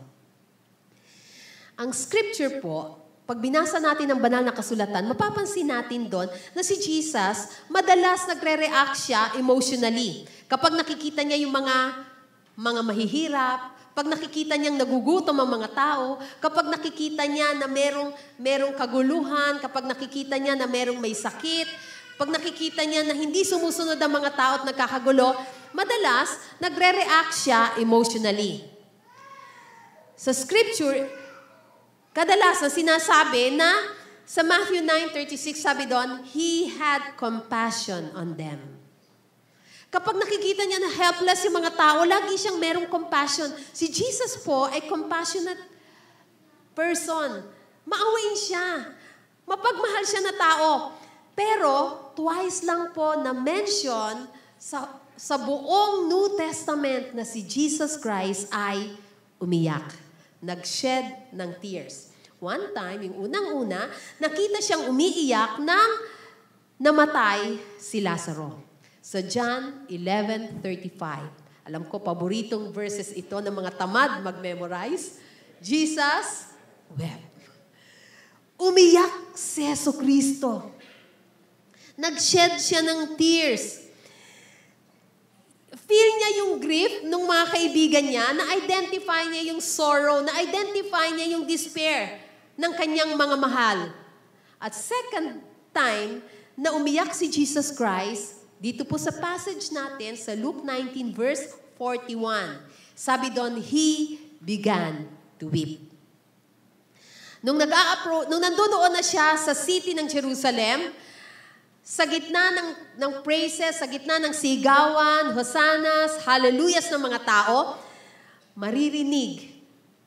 Ang scripture po, pag binasa natin ang banal na kasulatan, mapapansin natin doon na si Jesus, madalas nagre-react siya emotionally. Kapag nakikita niya yung mga mahihirap, pag nakikita niyang nagugutom ang mga tao, kapag nakikita niya na merong kaguluhan, kapag nakikita niya na merong may sakit, pag nakikita niya na hindi sumusunod ang mga tao at nagkakagulo, madalas, nagre-react siya emotionally. Sa scripture, kadalasan sinasabi na sa Matthew 9:36, sabi doon, He had compassion on them. Kapag nakikita niya na helpless yung mga tao, lagi siyang merong compassion. Si Jesus po ay compassionate person. Maawain siya. Mapagmahal siya na tao. Pero, twice lang po na-mention sa buong New Testament na si Jesus Christ ay umiyak. Nag-shed ng tears. One time, yung unang-una, nakita siyang umiiyak nang namatay si Lazaro. Sa John 11:35. Alam ko, paboritong verses ito ng mga tamad mag-memorize. Jesus wept. Umiyak si Jesucristo. Nag-shed siya ng tears. Feel niya yung grief ng mga kaibigan niya, na-identify niya yung sorrow, na-identify niya yung despair ng kanyang mga mahal. At second time na umiyak si Jesus Christ, dito po sa passage natin sa Luke 19 verse 41. Sabi doon, He began to weep. Nung nandoon na siya sa city ng Jerusalem, sa gitna ng praises, sa gitna ng sigawan, hosanas, hallelujahs ng mga tao, maririnig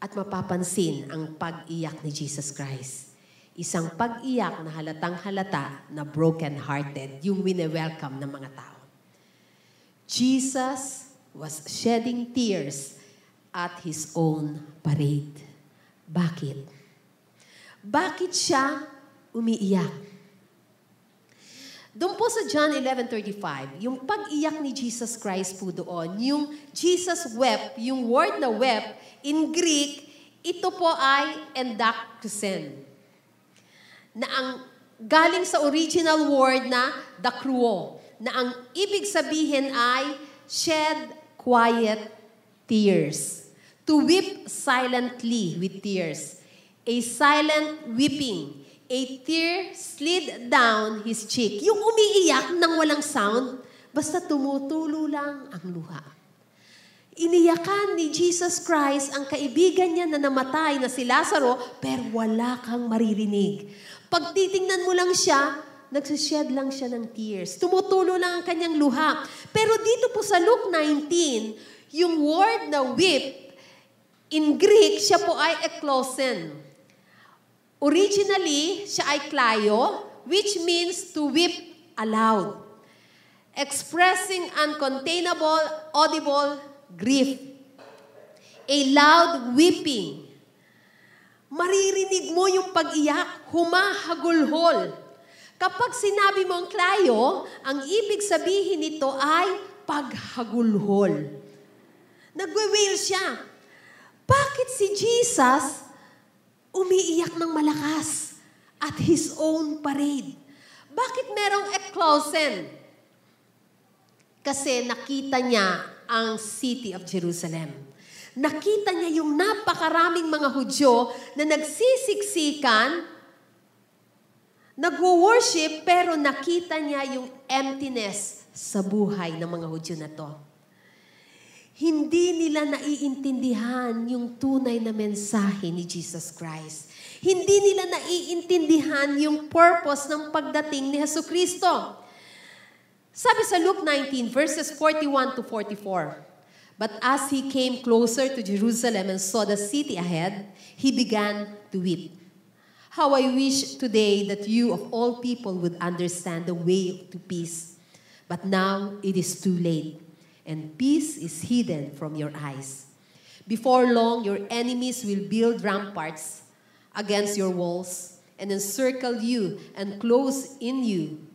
at mapapansin ang pag-iyak ni Jesus Christ. Isang pag-iyak na halatang halata na broken-hearted, yung wine-welcome ng mga tao. Jesus was shedding tears at His own parade. Bakit? Bakit siya umiiyak? Doon po sa John 11:35, yung pag-iyak ni Jesus Christ po doon, yung Jesus wept, yung word na wept, in Greek, ito po ay endaktusen. Na ang galing sa original word na dakruo, na ang ibig sabihin ay shed quiet tears. To weep silently with tears. A silent weeping. A tear slid down his cheek. Yung umiiyak nang walang sound, basta tumutulo lang ang luha. Iniyakan ni Jesus Christ ang kaibigan niya na namatay na si Lazaro, pero wala kang maririnig. Pag titingnan mo lang siya, nagsished lang siya ng tears. Tumutulo lang ang kanyang luha. Pero dito po sa Luke 19, yung word na weep, in Greek, siya po ay eklosen. Originally, siya ay klayo, which means to weep aloud. Expressing uncontainable, audible grief. A loud weeping. Maririnig mo yung pag-iyak, humahagulhol. Kapag sinabi mo ang klayo, ang ibig sabihin nito ay paghagulhol. Nagwe-wail siya. Bakit si Jesus umiiyak ng malakas at His own parade? Bakit merong eklosen? Kasi nakita niya ang city of Jerusalem. Nakita niya yung napakaraming mga Hudyo na nagsisiksikan, nagwo-worship, pero nakita niya yung emptiness sa buhay ng mga Hudyo na to. Hindi nila naiintindihan yung tunay na mensahe ni Jesus Christ. Hindi nila naiintindihan yung purpose ng pagdating ni Jesucristo. Sabi sa Luke 19, verses 41 to 44, "But as he came closer to Jerusalem and saw the city ahead, he began to weep. How I wish today that you of all people would understand the way to peace. But now it is too late, and peace is hidden from your eyes. Before long, your enemies will build ramparts against your walls and encircle you and close in you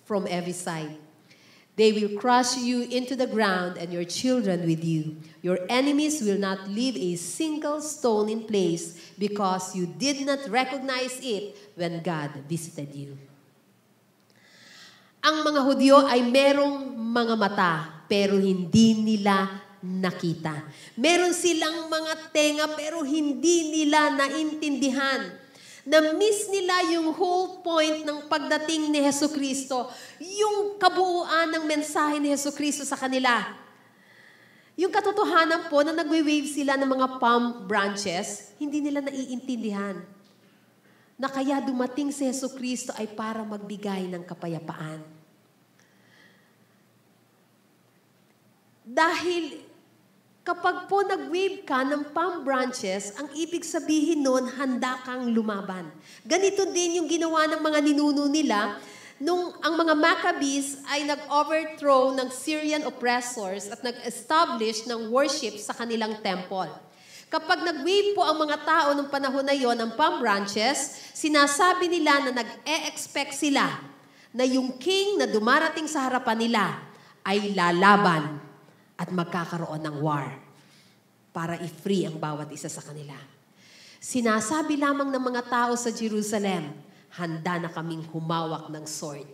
from every side. They will crush you into the ground and your children with you. Your enemies will not leave a single stone in place because you did not recognize it when God visited you." Ang mga Hudyo ay merong mga mata, pero hindi nila nakita. Meron silang mga tenga, pero hindi nila naintindihan. Na-miss nila yung whole point ng pagdating ni Jesucristo, yung kabuuan ng mensahe ni Jesucristo sa kanila. Yung katotohanan po na nagwe-wave sila ng mga palm branches, hindi nila naiintindihan. Na kaya dumating si Jesucristo ay para magbigay ng kapayapaan. Dahil kapag po nag-wave ka ng palm branches, ang ibig sabihin nun, handa kang lumaban. Ganito din yung ginawa ng mga ninuno nila nung ang mga Maccabees ay nag-overthrow ng Syrian oppressors at nag-establish ng worship sa kanilang temple. Kapag nag-wave po ang mga tao ng panahon na yon ng palm branches, sinasabi nila na nag-e-expect sila na yung king na dumarating sa harapan nila ay lalaban at magkakaroon ng war para i-free ang bawat isa sa kanila. Sinasabi lamang ng mga tao sa Jerusalem, handa na kaming humawak ng sword.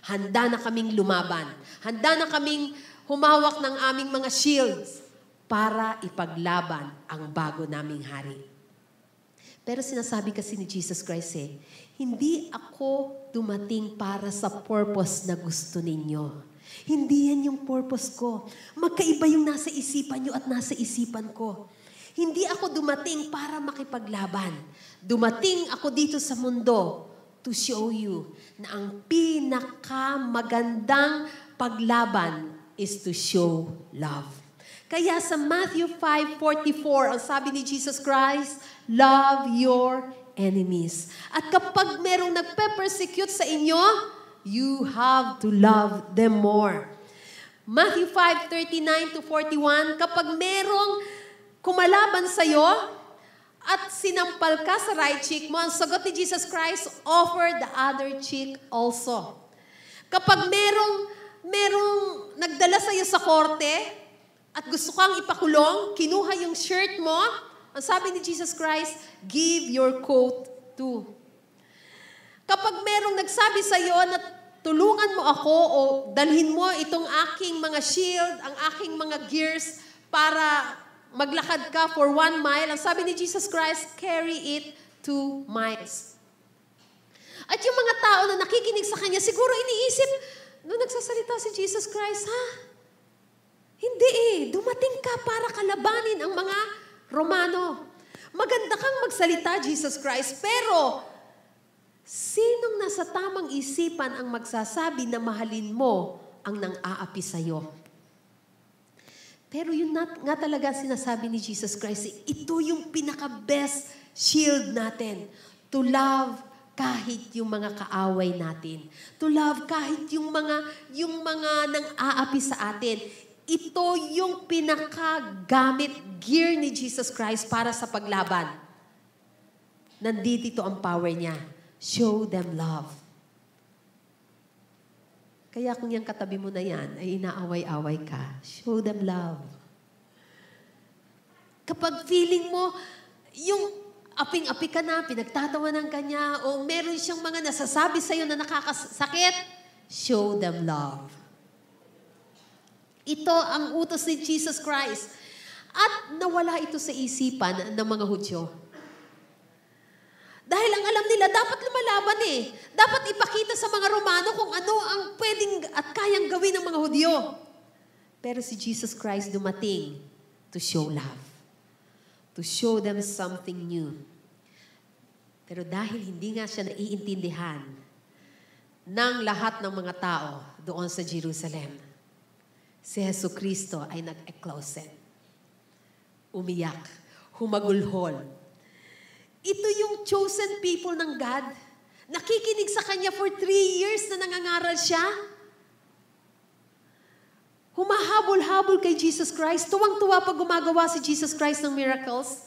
Handa na kaming lumaban. Handa na kaming humawak ng aming mga shields para ipaglaban ang bago naming hari. Pero sinasabi kasi ni Jesus Christ hindi ako dumating para sa purpose na gusto ninyo. Hindi yan yung purpose ko. Magkaiba yung nasa isipan nyo at nasa isipan ko. Hindi ako dumating para makipaglaban. Dumating ako dito sa mundo to show you na ang pinakamagandang paglaban is to show love. Kaya sa Matthew 5:44, ang sabi ni Jesus Christ, love your enemies. At kapag merong nagpe-persecute sa inyo, you have to love them more. Matthew 5:39 to 41, kapag merong kumalaban sa'yo at sinampal ka sa right cheek mo, ang sagot ni Jesus Christ, offer the other cheek also. Kapag merong nagdala sa'yo sa korte at gusto kang ipakulong, kinuha yung shirt mo, ang sabi ni Jesus Christ, give your coat too. Kapag merong nagsabi sa iyo na tulungan mo ako o dalhin mo itong aking mga shield, ang aking mga gears para maglakad ka for 1 mile, ang sabi ni Jesus Christ, carry it 2 miles. At yung mga tao na nakikinig sa kanya, siguro iniisip, nung nagsasalita si Jesus Christ, Hindi dumating ka para kalabanin ang mga Romano. Maganda kang magsalita, Jesus Christ, pero sinong nasa tamang isipan ang magsasabi na mahalin mo ang nang-aapi sa'yo? Pero yun nga talaga sinasabi ni Jesus Christ, ito yung pinaka-best shield natin. To love kahit yung mga kaaway natin. To love kahit yung mga nang-aapi sa atin. Ito yung pinakagamit gear ni Jesus Christ para sa paglaban. Nandito ang power niya. Show them love. Kaya kung yung katabi mo na yan ay inaaway-away ka, show them love. Kapag feeling mo, yung aping-api ka na, pinagtatawanan ka niya, o meron siyang mga nasasabi sa'yo na nakakasakit, show them love. Ito ang utos ni Jesus Christ. At nawala ito sa isipan ng mga Hudyo. Dahil ang alam nila, dapat lumalaban eh. Dapat ipakita sa mga Romano kung ano ang pwedeng at kayang gawin ng mga Hudyo. Pero si Jesus Christ dumating to show love. To show them something new. Pero dahil hindi nga siya naiintindihan ng lahat ng mga tao doon sa Jerusalem, si Jesucristo ay nag-eklosen. Umiyak, humagulhol. Ito yung chosen people ng God. Nakikinig sa Kanya for 3 years na nangangaral siya. Humahabol-habol kay Jesus Christ. Tuwang-tuwa pag gumagawa si Jesus Christ ng miracles.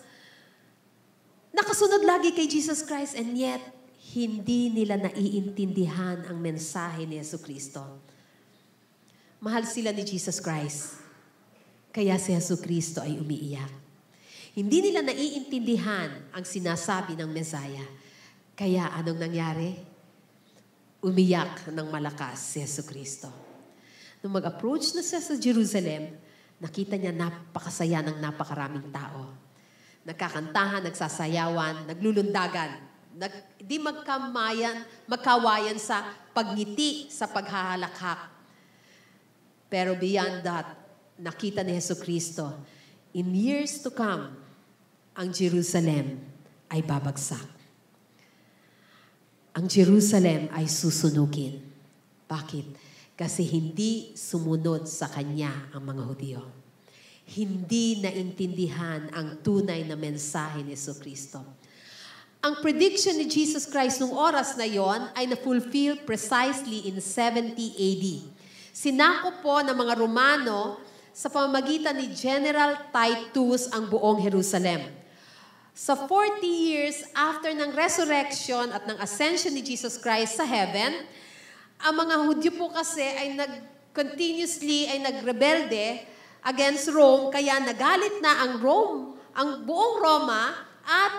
Nakasunod lagi kay Jesus Christ and yet, hindi nila naiintindihan ang mensahe ni Jesucristo. Mahal sila ni Jesus Christ. Kaya si Jesucristo ay umiiyak. Hindi nila naiintindihan ang sinasabi ng Mesaya. Kaya anong nangyari? Umiyak ng malakas si Jesucristo. Nung mag-approach na siya sa Jerusalem, nakita niya napakasaya ng napakaraming tao. Nagkakantahan, nagsasayawan, naglulundagan. Di magkawayan sa pagngiti, sa paghahalakhak. Pero beyond that, nakita ni Jesucristo, in years to come, ang Jerusalem ay babagsak. Ang Jerusalem ay susunugin. Bakit? Kasi hindi sumunod sa Kanya ang mga Hudyo. Hindi naintindihan ang tunay na mensahe ni Jesucristo. Ang prediction ni Jesus Christ nung oras na yon ay na-fulfill precisely in 70 AD. Sinakop po ng mga Romano sa pamamagitan ni General Titus ang buong Jerusalem. Sa 40 years after ng resurrection at ng ascension ni Jesus Christ sa heaven, ang mga Hudyo po kasi ay continuously nagrebelde against Rome, kaya nagalit na ang buong Roma at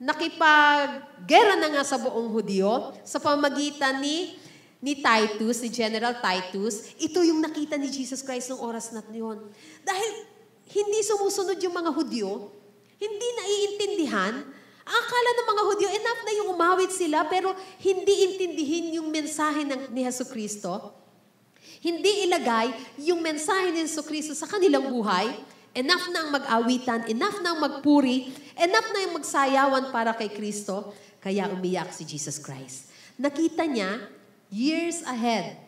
nakipaggera na nga sa buong Hudyo sa pamamagitan ni Titus, ni General Titus. Ito yung nakita ni Jesus Christ ng oras na yun. Dahil hindi sumusunod yung mga Hudyo, hindi naiintindihan. Akala ng mga Hudyo, enough na yung umawit sila, pero hindi intindihin yung mensahe ni Jesucristo. Hindi ilagay yung mensahe ni Jesucristo sa kanilang buhay. Enough na ang mag-awitan, enough na ang magpuri, enough na yung magsayawan para kay Kristo. Kaya umiyak si Jesus Christ. Nakita niya, years ahead,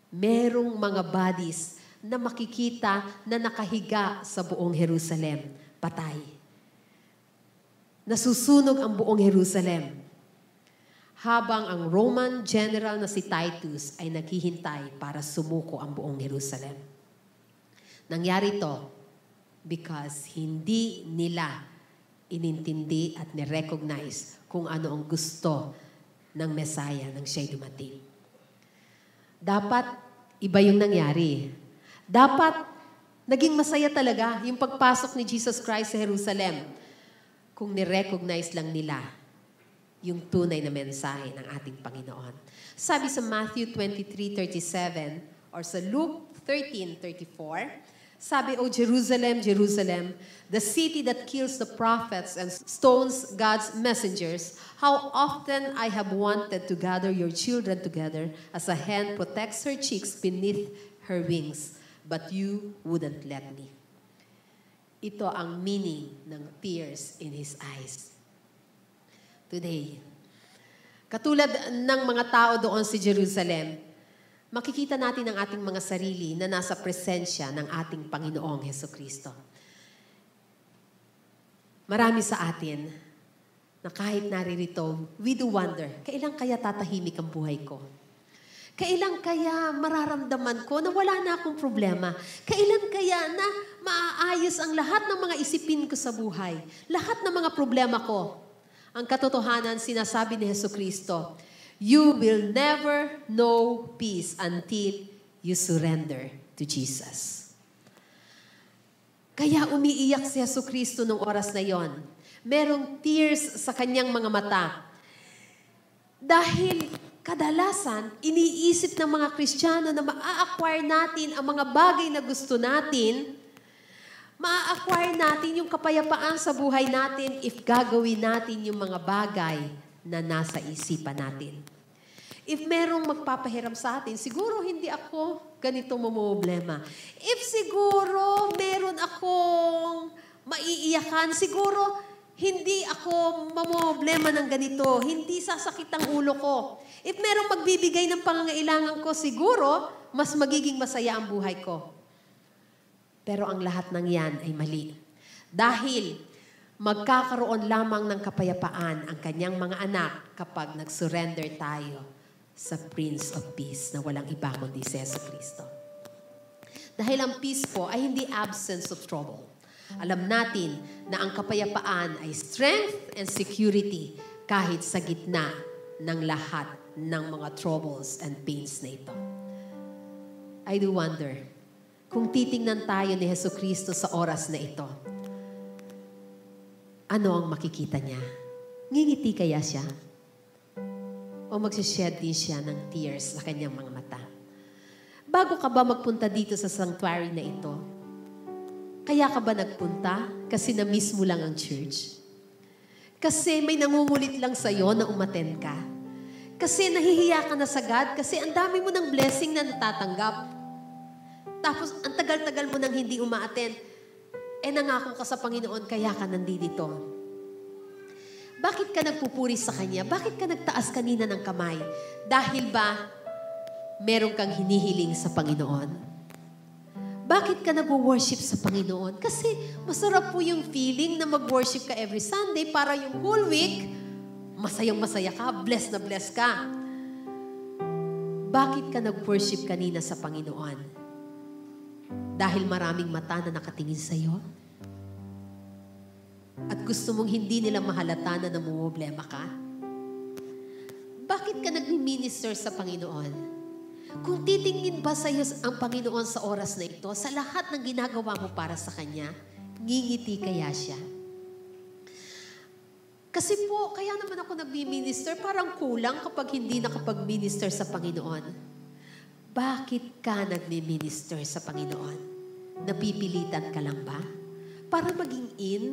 merong mga bodies na makikita na nakahiga sa buong Jerusalem. Patay. Nasusunog ang buong Jerusalem. Habang ang Roman general na si Titus ay naghihintay para sumuko ang buong Jerusalem. Nangyari ito because hindi nila inintindi at nirecognize kung ano ang gusto ng Messiah nang siya'y dumating. Dapat iba yung nangyari. Dapat naging masaya talaga yung pagpasok ni Jesus Christ sa Jerusalem kung nirecognize lang nila yung tunay na mensahe ng ating Panginoon. Sabi sa Matthew 23:37 or sa Luke 13:34, sabi, O Jerusalem, Jerusalem, the city that kills the prophets and stones God's messengers, how often I have wanted to gather your children together as a hen protects her chicks beneath her wings, but you wouldn't let me. Ito ang meaning ng tears in His eyes. Today, katulad ng mga tao doon sa Jerusalem, makikita natin ang ating mga sarili na nasa presensya ng ating Panginoong Jesucristo. Marami sa atin na kahit naririto, we do wonder, kailan kaya tatahimik ang buhay ko? Kailan kaya mararamdaman ko na wala na akong problema? Kailan kaya na maaayos ang lahat ng mga isipin ko sa buhay? Lahat ng mga problema ko. Ang katotohanan, sinasabi ni Jesucristo, you will never know peace until you surrender to Jesus. Kaya umiiyak si Jesucristo nung oras na yon. Merong tears sa kanyang mga mata. Dahil kadalasan, iniisip ng mga Kristiyano na maa-acquire natin ang mga bagay na gusto natin, maa-acquire natin yung kapayapaan sa buhay natin if gagawin natin yung mga bagay na nasa isipan natin. If merong magpapahiram sa atin, siguro hindi ako ganito mamumblema. If siguro meron akong maiiyakan, siguro hindi ako mamumblema ng ganito. Hindi sasakit ang ulo ko. If merong magbibigay ng pangangailangan ko, siguro mas magiging masaya ang buhay ko. Pero ang lahat ng yan ay mali. Dahil magkakaroon lamang ng kapayapaan ang kanyang mga anak kapag nag-surrender tayo sa Prince of Peace na walang iba kundi si Jesucristo. Dahil ang peace po ay hindi absence of trouble. Alam natin na ang kapayapaan ay strength and security kahit sa gitna ng lahat ng mga troubles and pains na ito. I do wonder, kung titingnan tayo ni Jesucristo sa oras na ito, ano ang makikita niya? Ngingiti kaya siya? O magsished din siya ng tears sa kanyang mga mata? Bago ka ba magpunta dito sa sanctuary na ito, kaya ka ba nagpunta kasi na-miss mo lang ang church? Kasi may nangungulit lang sa'yo na umattend ka? Kasi nahihiya ka na sa God? Kasi ang dami mo ng blessing na natatanggap? Tapos ang tagal-tagal mo nang hindi uma-attend, nangako ka sa Panginoon, kaya ka nandito. Bakit ka nagpupuri sa Kanya? Bakit ka nagtaas kanina ng kamay? Dahil ba meron kang hinihiling sa Panginoon? Bakit ka nag-worship sa Panginoon? Kasi masarap po yung feeling na mag-worship ka every Sunday para yung whole week, masayang-masaya ka, blessed na blessed ka. Bakit ka nag-worship kanina sa Panginoon? Dahil maraming mata na nakatingin sa iyo? At gusto mong hindi nila mahalata na namumblema ka? Bakit ka nagmi-minister sa Panginoon? Kung titingin ba sa iyo ang Panginoon sa oras na ito, sa lahat ng ginagawa mo para sa Kanya, ngingiti kaya siya? Kasi po, kaya naman ako nagmi-minister, parang kulang kapag hindi nakapag-minister sa Panginoon. Bakit ka nagmi-minister sa Panginoon? Napipilitan ka lang ba? Para maging in?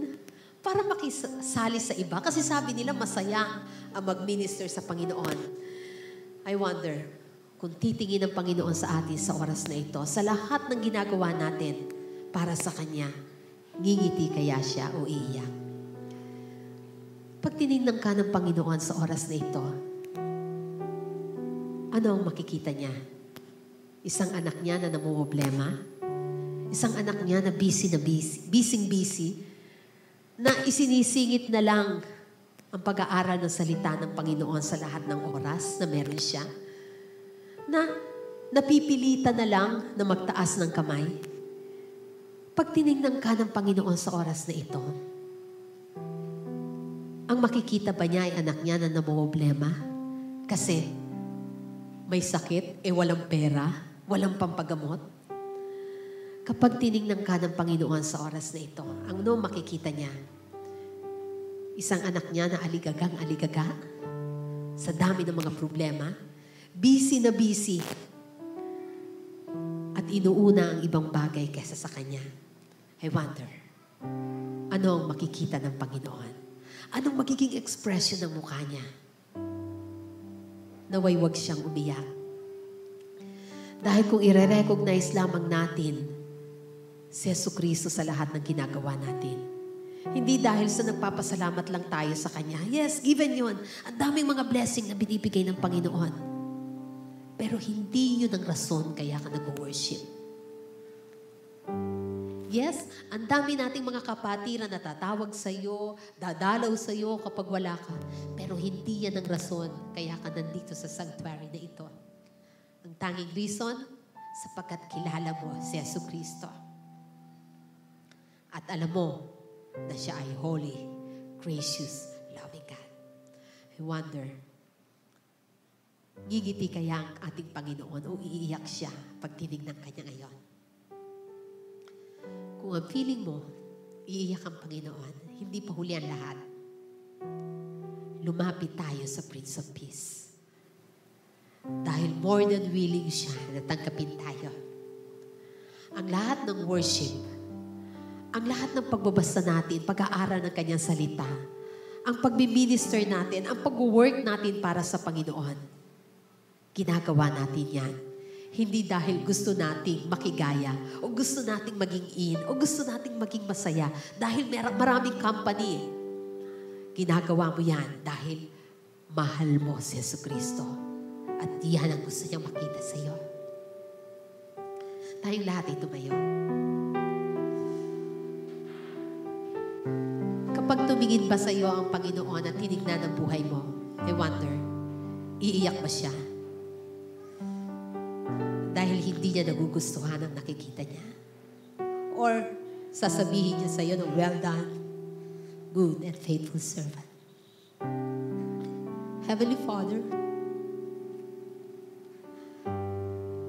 Para makisali sa iba? Kasi sabi nila masaya ang mag-minister sa Panginoon. I wonder, kung titingin ng Panginoon sa atin sa oras na ito, sa lahat ng ginagawa natin para sa Kanya, ngingiti kaya siya o iiyak? Pag tinignan ka ng Panginoon sa oras na ito, ano ang makikita niya? Isang anak niya na namumblema? Isang anak niya na busy, busy, na isinisingit na lang ang pag-aaral ng salita ng Panginoon sa lahat ng oras na meron siya? Na napipilitan na lang na magtaas ng kamay? Pag tinignan ka ng Panginoon sa oras na ito, ang makikita ba niya ay anak niya na namumblema? Kasi may sakit, walang pera, walang pampagamot? Kapag tinignan ka ng Panginoon sa oras na ito, ang makikita niya? Isang anak niya na aligagang-aligaga sa dami ng mga problema, busy na busy, at inuuna ang ibang bagay kaysa sa kanya. I wonder, ano ang makikita ng Panginoon? Anong magiging expression ng mukha niya? Naway wag siyang umiyak. Dahil kung i-recognize lamang natin si Jesucristo sa lahat ng ginagawa natin. Hindi dahil sa nagpapasalamat lang tayo sa Kanya. Yes, given yun. Ang daming mga blessing na binibigay ng Panginoon. Pero hindi yun ang rason kaya ka nag-worship. Yes, ang dami nating mga kapatiran na tatawag sa'yo, dadalaw sa'yo kapag wala ka. Pero hindi yan ang rason kaya ka nandito sa sanctuary na ito. Ang tanging reason, sapagkat kilala mo si Jesucristo. At alam mo na siya ay holy, gracious, loving God. I wonder, ngingiti kaya ang ating Panginoon o iiyak siya pag tinignan kanya ngayon? Kung ang feeling mo, iiyak ang Panginoon, hindi pa huli ang lahat. Lumapit tayo sa Prince of Peace. Dahil more than willing siya na tanggapin tayo. Ang lahat ng worship, ang lahat ng pagbabasa natin, pag-aaral ng kanyang salita, ang pagbiminister natin, ang pag-work natin para sa Panginoon, ginagawa natin yan. Hindi dahil gusto nating makigaya, o gusto nating maging in, o gusto nating maging masaya, dahil maraming company. Ginagawa mo yan dahil mahal mo si Jesucristo. At yan ang gusto niyang makita sa iyo. Tayong lahat ay tumayo. Kapag tumingin ba sa iyo ang Panginoon at tinignan ang buhay mo, I wonder, iiyak ba siya? Dahil hindi niya nagugustuhan ang nakikita niya. Or sasabihin niya sa iyo na, well done, good and faithful servant. Heavenly Father,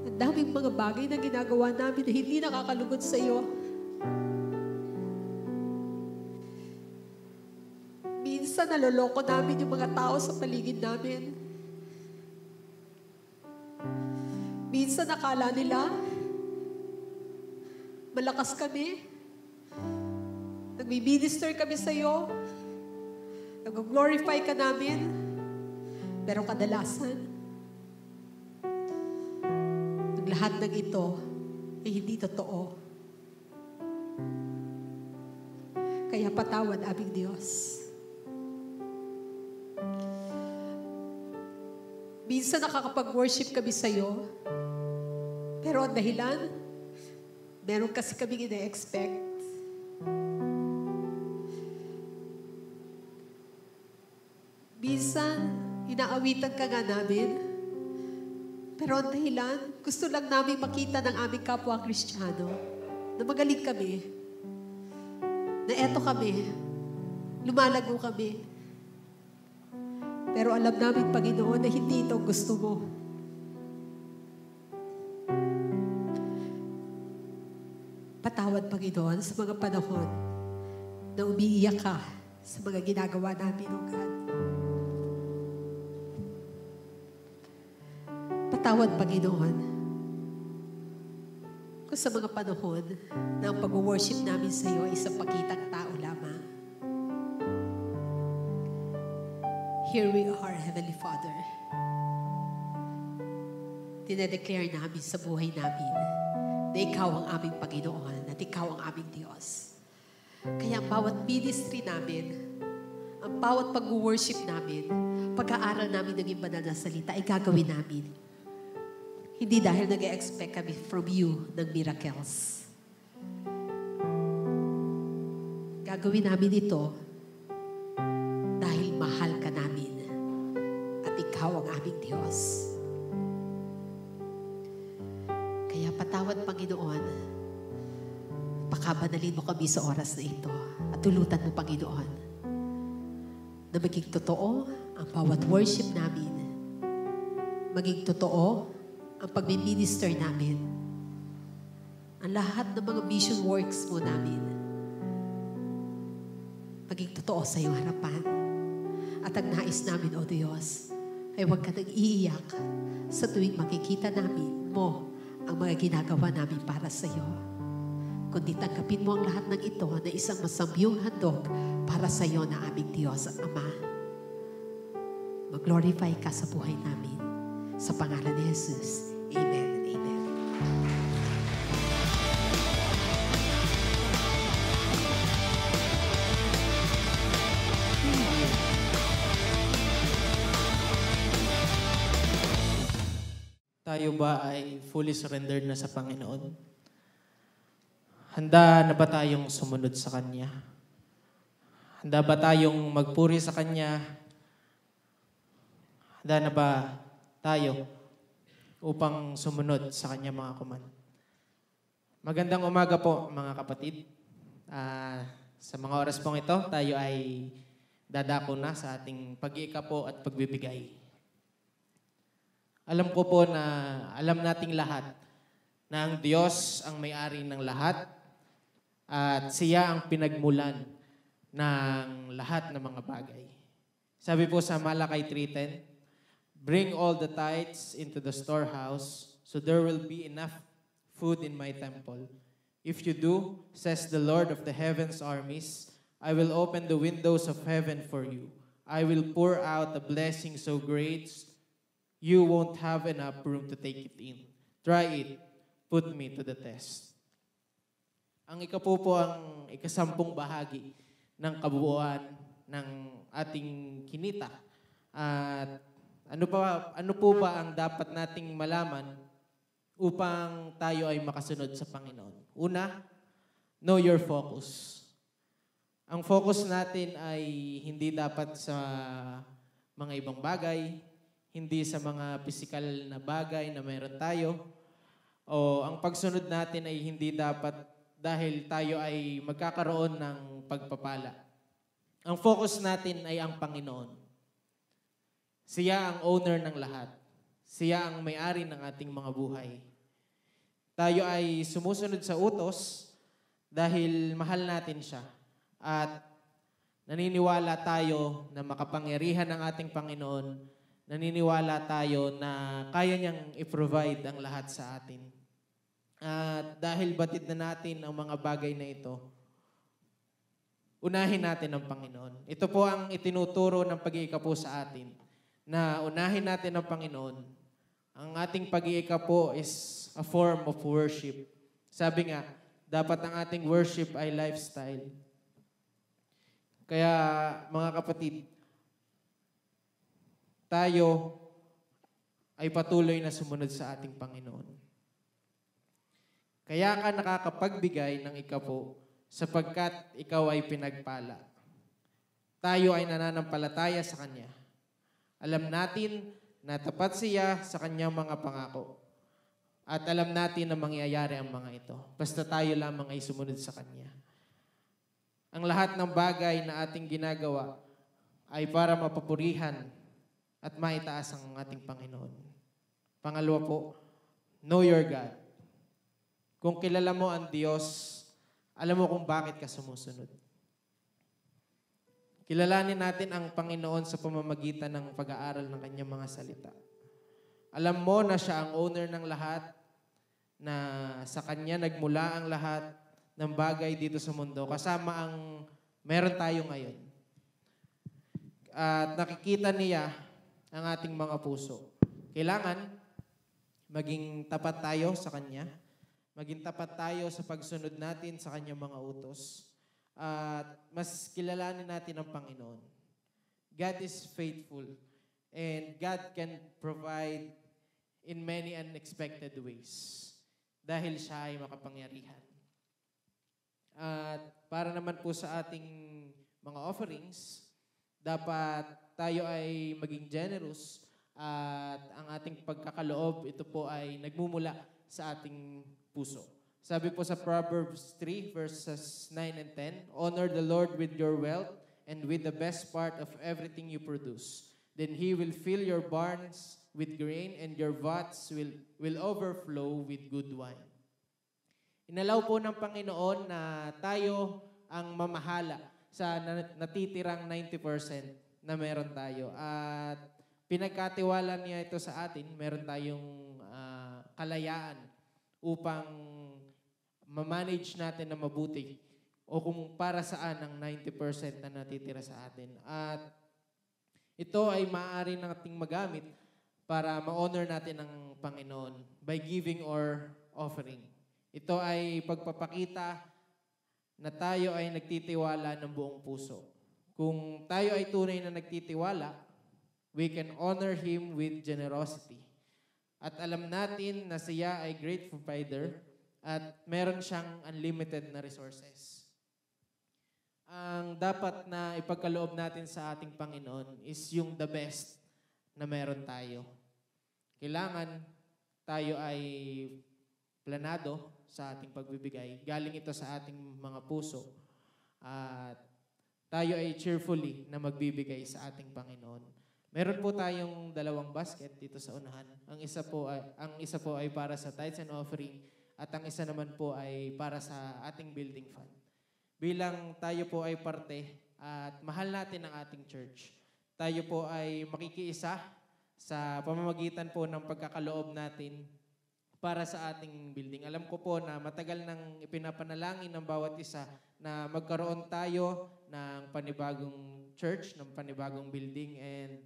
ang daming mga bagay na ginagawa namin na hindi nakakalugod sa iyo. Minsan naloloko namin yung mga tao sa paligid namin. Minsan nakala nila, malakas kami. Nagmi-minister kami sa iyo. Nag-glorify ka namin. Pero kadalasan, lahat ng ito ay hindi totoo. Kaya patawad aming Diyos. Minsan nakakapag-worship kami sa iyo, pero ang dahilan, meron kasi kami ina-expect. Minsan, inaawitan ka nga namin, pero ang dahilan, gusto lang namin makita ng aming kapwa Kristiyano na magaling kami, na eto kami, lumalago kami. Pero alam namin, Panginoon, na hindi ito gusto mo. Patawad, Panginoon, sa mga panahon na umiiyak ka sa mga ginagawa namin, O God. Patawad, Panginoon, kung sa mga panahon na ang pag-worship namin sa iyo ay isang pakitang tao lamang. Here we are, Heavenly Father. Dinedeclare namin sa buhay namin na Ikaw ang aming Panginoon at Ikaw ang aming Diyos. Kaya ang bawat ministry namin, ang bawat pag-worship namin, pag-aaral namin ng banal na salita ay gagawin namin. Hindi dahil nag-expect kami from you ng miracles. Gagawin namin ito dahil mahal ka namin at Ikaw ang aming Diyos. Kaya patawad, Panginoon, pakabanalin mo kami sa oras na ito at tulutan mo, Panginoon, na maging totoo ang bawat worship namin, maging totoo ang pag-minister namin, ang lahat ng mga mission works mo namin, maging totoo sa iyong harapan. At ang nais namin, O Diyos, ay huwag ka nang iiyak sa tuwing makikita namin mo ang mga ginagawa namin para sa iyo. Kundi tanggapin mo ang lahat ng ito na isang masambyong handog para sa iyo na aming Diyos at Ama. Mag-glorify ka sa buhay namin. Sa pangalan ni Jesus. Amen. Amen. Tayo ba ay fully surrendered na sa Panginoon? Handa na ba tayong sumunod sa Kanya? Handa ba tayong magpuri sa Kanya? Handa na ba tayo upang sumunod sa Kanya, mga kuman? Magandang umaga po, mga kapatid. Sa mga oras pong ito, tayo ay dadako na sa ating pag-iikapo at pagbibigay. Alam ko po na alam nating lahat na ang Diyos ang may-ari ng lahat at Siya ang pinagmulan ng lahat ng mga bagay. Sabi po sa Malakay 3:10, Bring all the tithes into the storehouse, so there will be enough food in my temple. If you do, says the Lord of the heavens' armies, I will open the windows of heaven for you. I will pour out a blessing so great you won't have enough room to take it in. Try it. Put me to the test. Ang ikapo po ang ikasampung bahagi ng kabuuan ng ating kinita. At ano po ba ang dapat nating malaman upang tayo ay makasunod sa Panginoon? Una, know your focus. Ang focus natin ay hindi dapat sa mga ibang bagay, hindi sa mga physical na bagay na meron tayo, o ang pagsunod natin ay hindi dapat dahil tayo ay magkakaroon ng pagpapala. Ang focus natin ay ang Panginoon. Siya ang owner ng lahat. Siya ang may-ari ng ating mga buhay. Tayo ay sumusunod sa utos dahil mahal natin siya. At naniniwala tayo na makapangyarihan ng ating Panginoon. Naniniwala tayo na kaya niyang i-provide ang lahat sa atin. At dahil batid na natin ang mga bagay na ito, unahin natin ang Panginoon. Ito po ang itinuturo ng pag-iikapo sa atin, na unahin natin ang Panginoon. Ang ating pag-iikapo is a form of worship. Sabi nga, dapat ang ating worship ay lifestyle. Kaya mga kapatid, tayo ay patuloy na sumunod sa ating Panginoon. Kaya ka nakakapagbigay ng ikapo sapagkat ikaw ay pinagpala. Tayo ay nananampalataya sa Kanya. Alam natin na tapat siya sa Kanyang mga pangako. At alam natin na mangyayari ang mga ito. Basta tayo lamang ay sumunod sa Kanya. Ang lahat ng bagay na ating ginagawa ay para mapapurihan at maitaas ang ating Panginoon. Pangalawa po, know your God. Kung kilala mo ang Diyos, alam mo kung bakit ka sumusunod. Kilalanin natin ang Panginoon sa pamamagitan ng pag-aaral ng Kanyang mga salita. Alam mo na siya ang owner ng lahat, na sa Kanya nagmula ang lahat ng bagay dito sa mundo, kasama ang meron tayo ngayon. At nakikita niya ang ating mga puso. Kailangan maging tapat tayo sa Kanya, maging tapat tayo sa pagsunod natin sa Kanyang mga utos, at mas kilalanin natin ang Panginoon. God is faithful, and God can provide in many unexpected ways dahil siya ay makapangyarihan. At para naman po sa ating mga offerings, dapat tayo ay maging generous at ang ating pagkakaloob, ito po ay nagmumula sa ating puso. Sabi po sa Proverbs 3 verses 9 and 10, honor the Lord with your wealth and with the best part of everything you produce. Then He will fill your barns with grain and your vats will overflow with good wine. Inalaw po ng Panginoon na tayo ang mamahala sa natitirang 90% na meron tayo. At pinagkatiwala niya ito sa atin, meron tayong kalayaan upang ma-manage natin na mabuti o kung para saan ang 90% na natitira sa atin. At ito ay maaari nating magamit para ma-honor natin ang Panginoon by giving or offering. Ito ay pagpapakita na tayo ay nagtitiwala ng buong puso. Kung tayo ay tunay na nagtitiwala, we can honor Him with generosity. At alam natin na siya ay great provider at meron siyang unlimited na resources. Ang dapat na ipagkaloob natin sa ating Panginoon is yung the best na meron tayo. Kailangan tayo ay planado sa ating pagbibigay. Galing ito sa ating mga puso. At tayo ay cheerfully na magbibigay sa ating Panginoon. Meron po tayong dalawang basket dito sa unahan. Ang isa po ay para sa tithes and offering at ang isa naman po ay para sa ating building fund. Bilang tayo po ay parte at mahal natin ang ating church, tayo po ay makikiisa sa pamamagitan po ng pagkakaloob natin para sa ating building. Alam ko po na matagal nang ipinapanalangin ng bawat isa na magkaroon tayo ng panibagong church, ng panibagong building, and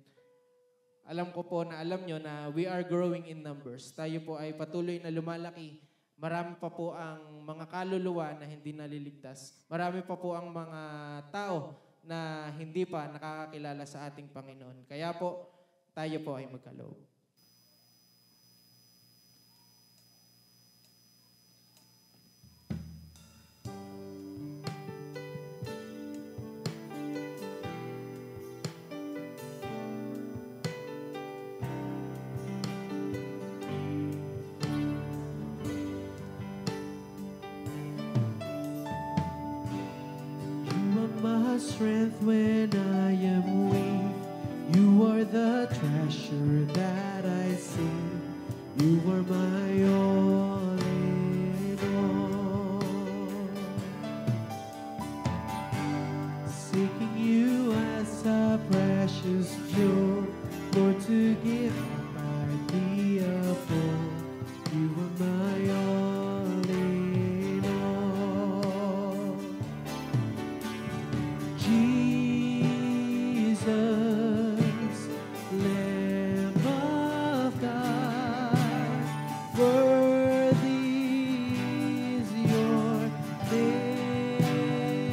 alam ko po na alam nyo na we are growing in numbers. Tayo po ay patuloy na lumalaki. Marami pa po ang mga kaluluwa na hindi naliligtas. Marami pa po ang mga tao na hindi pa nakakakilala sa ating Panginoon. Kaya po, tayo po ay magkaloob. My strength when I am weak. You are the treasure that I see. You are my all in all. Seeking you as a precious jewel, Lord, to give my be a full. You are my all in all. Jesus, Lamb of God, worthy is your name.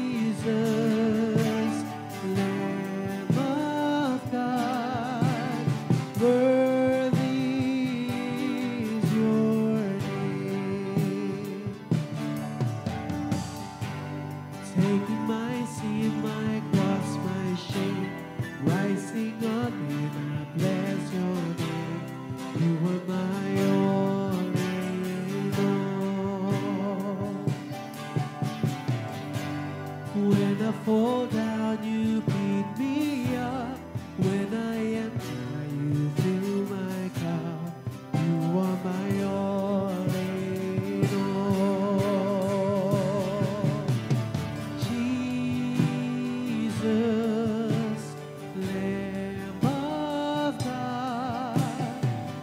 Jesus, Lamb of God, worthy is your name. Taking my sin, my cross, my shame, rising again, I bless your name. You are my all in all. When I fall down, you pick me up. When I am dry, you fill my cup. You are my all in all. Jesus, Lamb of God,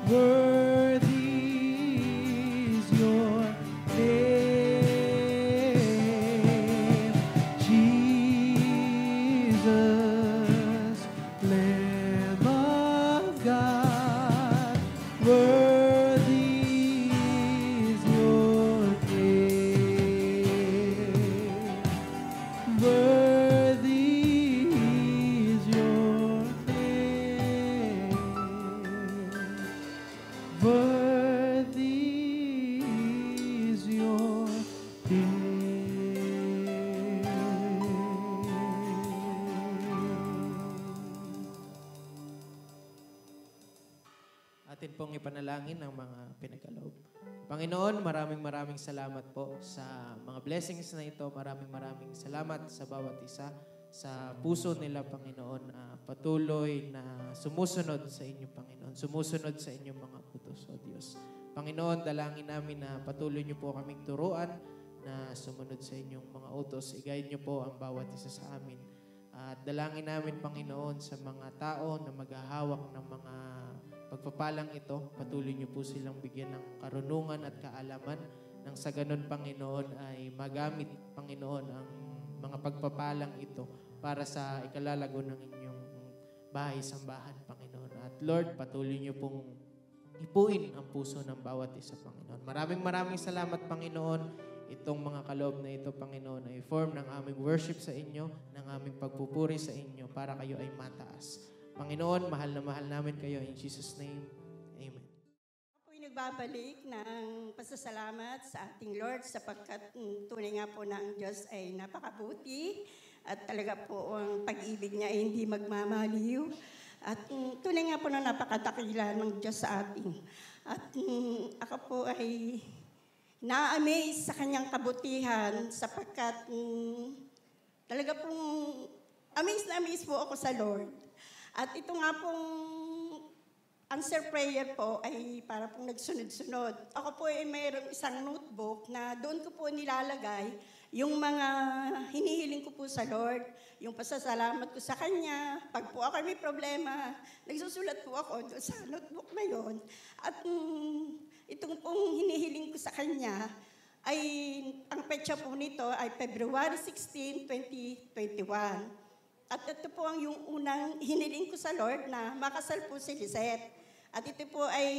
worthy is your name. Jesus, Lamb of God, worthy is your name. Worthy is your name. Worthy is your name. Atin pong ipanalangin ang mga pinagkaloob. Panginoon, maraming salamat po sa mga blessings na ito. Maraming salamat sa bawat isa. Sa puso nila, Panginoon, patuloy na sumusunod sa inyo, Panginoon. Sumusunod sa inyong mga utos, O Diyos. Panginoon, dalangin namin na patuloy niyo po kaming turuan na sumunod sa inyong mga utos. I-guide niyo po ang bawat isa sa amin. At dalangin namin, Panginoon, sa mga tao na maghahawak ng mga pagpapalang ito, patuloy niyo po silang bigyan ng karunungan at kaalaman nang sa ganun, Panginoon, ay magamit, Panginoon, ang mga pagpapalang ito para sa ikalalago ng inyong bahay-sambahan, Panginoon. At Lord, patuloy niyo pong ipuin ang puso ng bawat isa, Panginoon. Maraming salamat, Panginoon. Itong mga kaloob na ito, Panginoon, ay form ng aming worship sa inyo, ng aming pagpupuri sa inyo para kayo ay mataas. Panginoon, mahal na mahal namin kayo. In Jesus' name, Amen. Ako po'y nagbabalik ng pasasalamat sa ating Lord sapagkat tunay nga po na ang Diyos ay napakabuti at talaga po ang pag-ibig niya ay hindi magmamaliw. At tunay nga po na napakadakila ng Diyos sa atin. At ako po ay na-amaze sa kanyang kabutihan sapagkat talaga pong amaze na amaze po ako sa Lord. At ito nga pong answer prayer po ay para pong nagsunod-sunod. Ako po ay mayroong isang notebook na doon ko po nilalagay yung mga hinihiling ko po sa Lord, yung pasasalamat ko sa Kanya, pag po ako may problema, nagsusulat po ako doon sa notebook na yon. At itong pong hinihiling ko sa Kanya, ay ang petsa po nito ay February 16, 2021. At ito po ang yung unang hiniling ko sa Lord na makasal po si Lisette. At ito po ay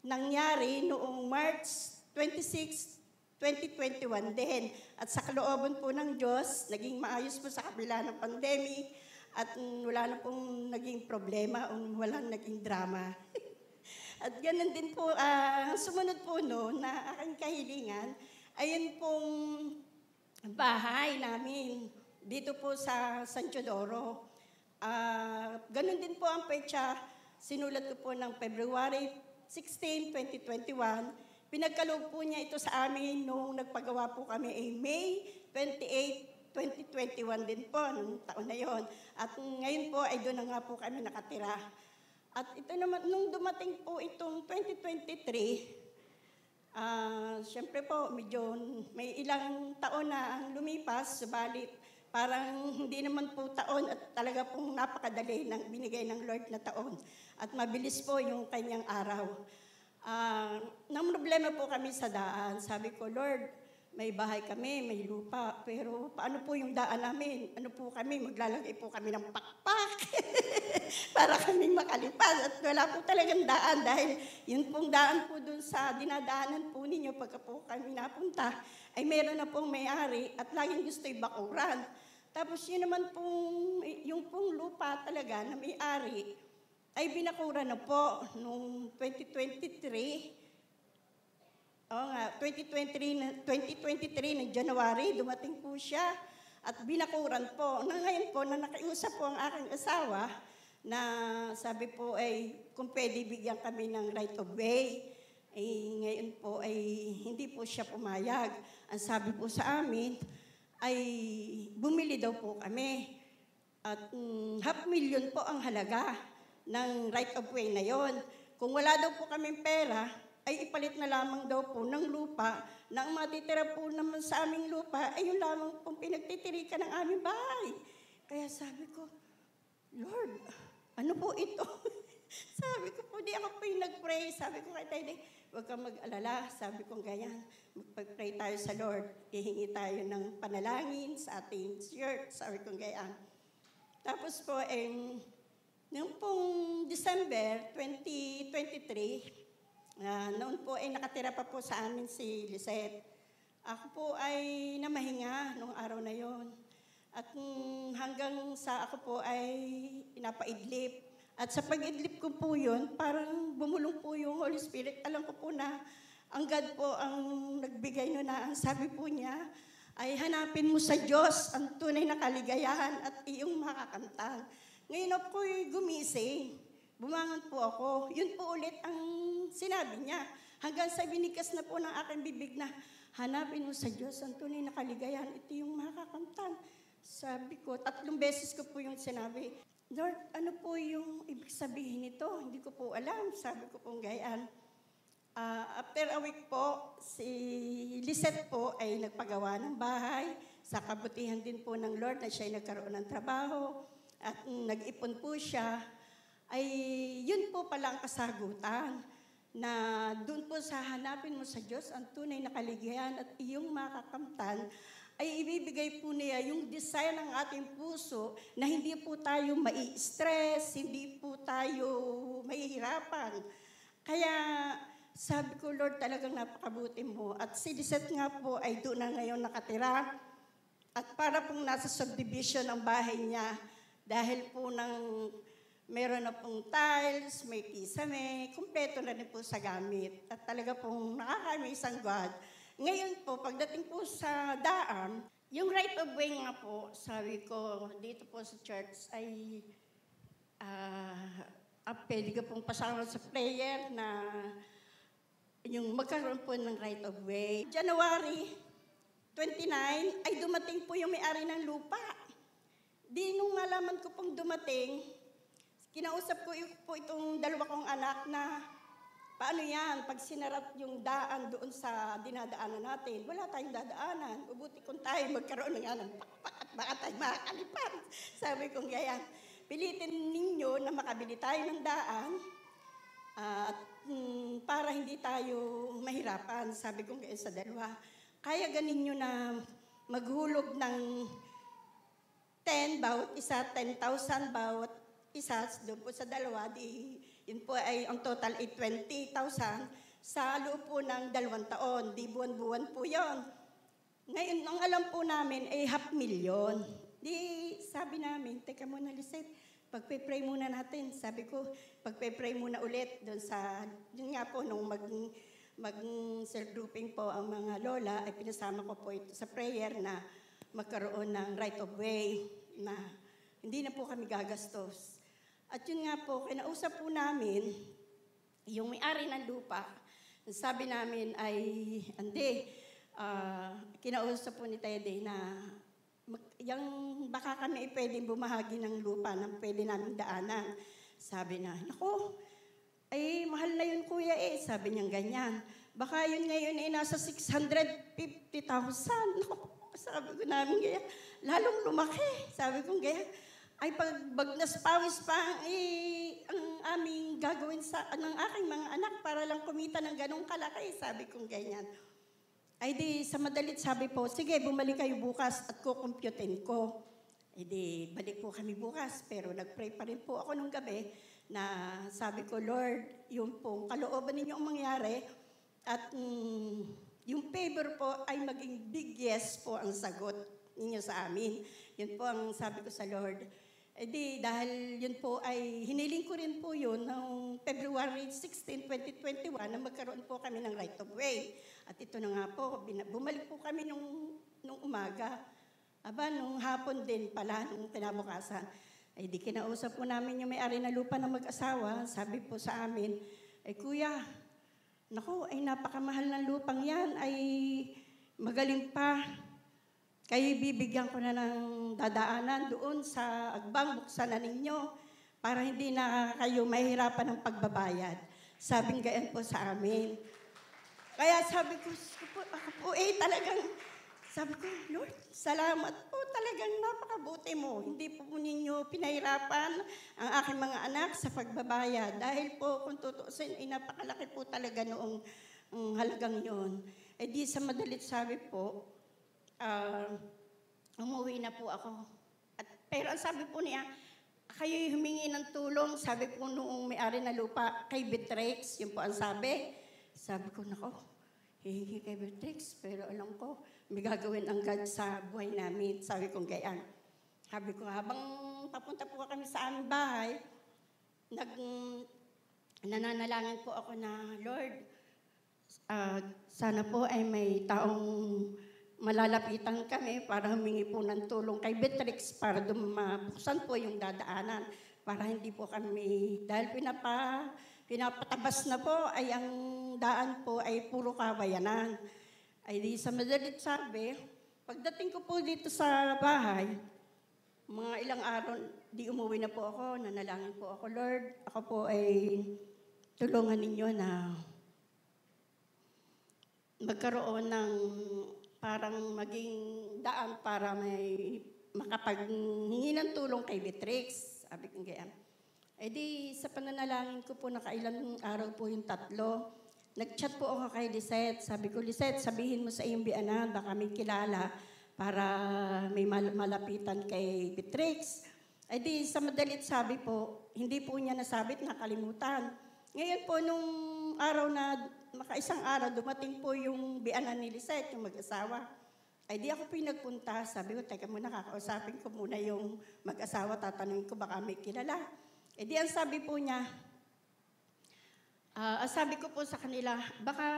nangyari noong March 26, 2021 din. At sa kalooban po ng Diyos, naging maayos po sa kabila ng pandemic at wala na pong naging problema o walang naging drama. At ganun din po, sumunod po na aking kahilingan, ayun pong bahay namin dito po sa San Teodoro. Ganun din po ang petsa, sinulat ko po ng February 16, 2021. Pinagkaloob po niya ito sa amin nung nagpagawa po kami ay May 28, 2021 din po, nung taon na yon. At ngayon po ay doon na nga po kami nakatira. At ito naman, nung dumating po itong 2023, siyempre po, medyo may ilang taon na ang lumipas, subalit parang hindi naman po taon at talaga pong napakadali ng binigay ng Lord na taon. At mabilis po yung kanyang araw. Nang problema po kami sa daan, sabi ko, Lord, may bahay kami, may lupa, pero paano po yung daan namin? Ano po kami? Maglalagay po kami ng pakpak para kami makalipas. At wala po talagang daan dahil yun pong daan po dun sa dinadaanan po ninyo pagka po kami napunta, ay meron na pong may-ari at laging gusto'y bakuran. Tapos yun naman pong, yung pong lupa talaga na may-ari, ay binakura na po noong 2023. Oo nga, 2023 ng January, dumating po siya at binakuran po. Ngayon po, na nakiusap po ang aking asawa na sabi po ay kung pwede bigyan kami ng right of way. Ngayon po ay hindi po siya pumayag. Ang sabi po sa amin ay bumili daw po kami. At 500,000 po ang halaga ng right of way na yon. Kung wala daw po kaming pera, ay ipalit na lamang daw po ng lupa na ang matitira po naman sa aming lupa ay yung lamang pong pinagtitirikan ng aming bahay. Kaya sabi ko, Lord, ano po ito? Sabi ko po, di ako po yung nag-pray. Sabi ko kay Tayday, huwag kang mag-alala. Sabi ko ganyan, magpag-pray tayo sa Lord. Ihingi tayo ng panalangin sa ating church. Sabi ko ganyan. Tapos po, noong pong December 2023, noon po ay nakatira pa po sa amin si Lisette. Ako po ay namahinga noong araw na yon. At hanggang sa ako po ay pinapaidlip. At sa pag-idlip ko po yun, parang bumulong po yung Holy Spirit. Alam ko po na ang God po ang nagbigay nun na ang sabi po niya, ay hanapin mo sa Diyos ang tunay na kaligayahan at iyong makakantang. Ngayon ako'y gumising, bumangon po ako. Yun po ulit ang sinabi niya. Hanggang sa binikas na po ng aking bibig na, hanapin mo sa Diyos ang tunay na kaligayahan, ito yung makakamtan. Sabi ko, 3 beses ko po yung sinabi, Lord, ano po yung ibig sabihin nito? Hindi ko po alam. Sabi ko pong gayaan. After a week po, si Lisette po ay nagpagawa ng bahay. Sa kabutihan din po ng Lord na siya ay nagkaroon ng trabaho. At nag-ipon po siya, ay yun po pala ang kasagutan na doon po sa hanapin mo sa Diyos ang tunay na kaligayahan at iyong makakamtan, ay ibibigay po niya yung desire ng ating puso na hindi po tayo mai-stress, hindi po tayo mahihirapan. Kaya sabi ko, Lord, talagang napakabuti mo. At si Lisette nga po ay doon na ngayon nakatira. At para pong nasa subdivision ang bahay niya, dahil po meron na pong tiles, may kisame, kumpleto na rin po sa gamit. At talaga pong nakakamiss ang God. Ngayon po, pagdating po sa daan, yung right of way nga po, sabi ko, dito po sa church ay pwede ka pong pasama sa prayer na yung magkaroon po ng right of way. January 29 ay dumating po yung may-ari ng lupa. Di nung malaman ko pong dumating, kinausap ko po itong 2 kong anak na paano yan? Pag sinarat yung daan doon sa dinadaanan natin, wala tayong dadaanan. Ubuti kung tayo magkaroon ng anong pakpak at baka tayo makakalipan. Sabi kong ganyan, pilitin ninyo na makabili tayo ng daan at para hindi tayo mahirapan. Sabi kong ganyan sa dalawa, kaya ganin nyo na maghulog ng 10 bawat isa, 10,000 bawat isa, doon po sa dalawa, yun po ay ang total ay 20,000 sa loob po ng 2 taon. Di buwan-buwan po yon. Ngayon, ang alam po namin ay 500,000. Di sabi namin, teka muna Lisette, pagpe-pray muna natin. Sabi ko, pagpe-pray muna ulit doon sa, yun nga po, nung mag-self-grouping po ang mga lola, ay pinasama ko po ito sa prayer na magkaroon ng right of way na hindi na po kami gagastos. At yun nga po, kinausap po namin yung may-ari ng lupa. Sabi namin ay, kinausap po ni Tede na yung baka kami pwedeng bumahagi ng lupa na pwede namin daanan. Sabi na, naku, ay mahal na yun kuya eh. Sabi niya ganyan. Baka yun ngayon ay nasa 650,000. Naku, sabi ko namin ganyan. Lalong lumaki. Sabi ko ganyan. Ay pag bagnas pawis pa ang aming gagawin ng aking mga anak para lang kumita ng ganong kalaki. Sabi ko ganyan. Ay di sa madalit sabi po, sige bumalik kayo bukas at kukumputin ko. Ay di balik po kami bukas pero nagpray pa rin po ako nung gabi na sabi ko, Lord, yung pong kalooban ninyo ang mangyari at yung favor po ay maging big yes po ang sagot ninyo sa amin. Yun po ang sabi ko sa Lord. Eh di, dahil yun po ay, hiniling ko rin po yun noong February 16, 2021 na magkaroon po kami ng right of way. At ito na nga po, bumalik po kami nung umaga. Nung hapon din pala, nung kinabukasan. Ay di kinausap po namin yung may-ari na lupa ng mag-asawa. Sabi po sa amin, ay kuya, naku, ay napakamahal ng lupang yan, ay magaling pa. Kayo bibigyan ko na ng dadaanan doon sa Agbang, buksan na ninyo para hindi na kayo mahirapan ng pagbabayad. Sabing gayon po sa amin. Kaya sabi ko ako po talagang, sabi ko, Lord, salamat po, talagang napakabuti mo. Hindi po ninyo pinahirapan ang aking mga anak sa pagbabayad. Dahil po, kung tutuusin, ay napakalaki po talaga noong halagang yon. Eh di sa madalit sabi po, umuwi na po ako. Pero ang sabi po niya, kayo'y humingi ng tulong, sabi po noong may-ari na lupa, kay Beatrix, yun po ang sabi. Sabi ko, nako, hihingi kay Beatrix, pero alam ko, may gagawin ang God sa buhay namin. Sabi ko, gayaan. Sabi ko, habang papunta po kami sa aming bahay, nananalangin po ako na, Lord, sana po ay may taong malalapitan kami para humingi po ng tulong kay Beatrix para mabuksan po yung dadaanan para hindi po kami, dahil pinapatabas na po ay ang daan po ay puro kabayanan. Ay di sa madalit sabi, pagdating ko po dito sa bahay, mga ilang araw, di umuwi na po ako, nanalangin po ako, Lord, ako po ay tulungan ninyo na magkaroon ng parang maging daan para may makapaghingi ng tulong kay Beatrix. Sabi ko ganyan. Eh di, sa pananalangin ko po, nakailang araw po yung 3. Nag-chat po ako kay Lisette. Sabi ko, Lisette, sabihin mo sa iyong bianan, baka may kilala para may malapitan kay Beatrix. Eh di, sa madalit sabi po, hindi po niya nasabit, nakalimutan. Ngayon po, nung araw na, makaisang araw, dumating po yung bianan ni Lisette, yung mag-asawa. Ay di ako po yung nagpunta. Sabi ko, teka muna, kakausapin ko muna yung mag-asawa, tatanungin ko baka may kilala. Eh di ang sabi po niya, sabi ko po sa kanila, baka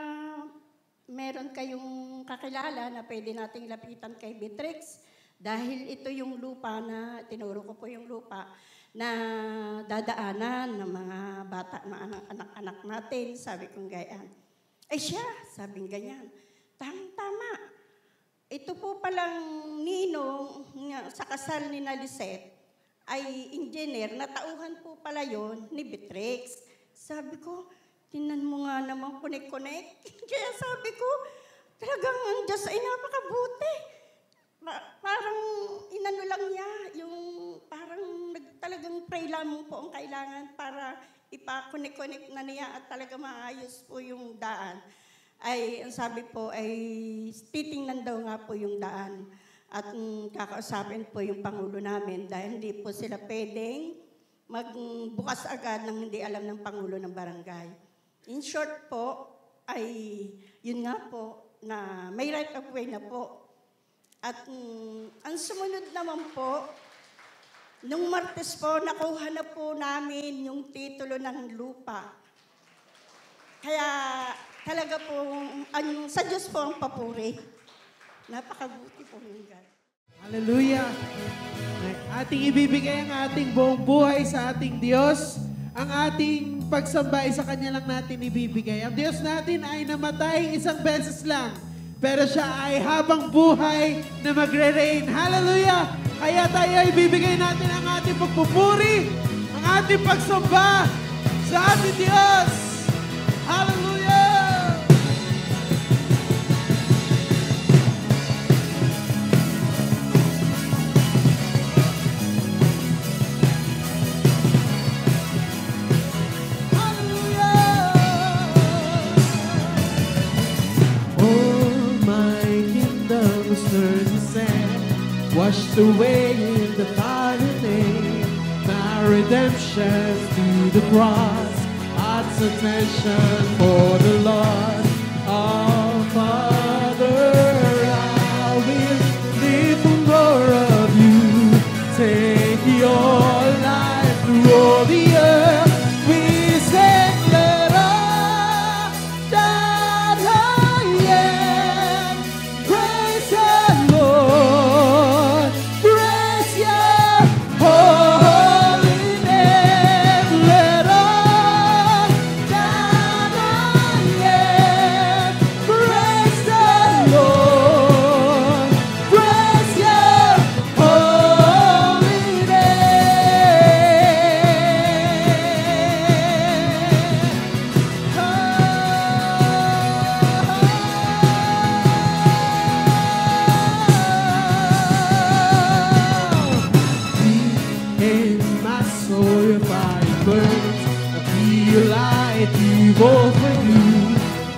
meron kayong kakilala na pwede nating lapitan kay Beatrix dahil ito yung lupa na, tinuro ko po yung lupa, na dadaanan ng mga bata, mga anak-anak natin. Sabi kong gayaan. Ay siya, sabing ganyan. Tama. Ito po palang ninong sa kasal ni Lisette ay engineer, natauhan po pala yon ni Beatrix. Sabi ko, Tingnan mo nga naman, kunik-kunik. Kaya sabi ko, talagang ang Diyos ay napakabuti. Parang inano lang niya, yung parang talagang pray lamang po ang kailangan para ipakunik-kunik na niya at talaga maayos po yung daan. Ay, ang sabi po ay titingnan daw nga po yung daan at kakausapin po yung Pangulo namin dahil hindi po sila pwedeng magbukas agad nang hindi alam ng Pangulo ng barangay. In short po, ay yun nga po na may right of way na po. At ang sumunod naman po, nung Martes po, nakuha na po namin yung titulo ng lupa. Kaya talaga po, sa Diyos po ang papuri. Napakabuti po yung God. Hallelujah! Ating ibibigay ang ating buong buhay sa ating Diyos. Ang ating pagsamba ay sa Kanya lang natin ibibigay. Ang Diyos natin ay namatay isang beses lang. Pero siya ay habang buhay na magre-reign. Hallelujah! Kaya tayo ay bibigay natin ang ating pagpupuri, ang ating pagsamba sa ating Diyos. Hallelujah! Washed away in the mighty name, my redemption through the cross, heart's attention for the Lord. Oh, Father, I will live for more of you. Take your life through all the earth. We sing, let all that I am. Praise the Lord. Praise your holy name. Let all that I am. Praise the Lord. Praise your holy in my soul your fire burns. I feel like you over you.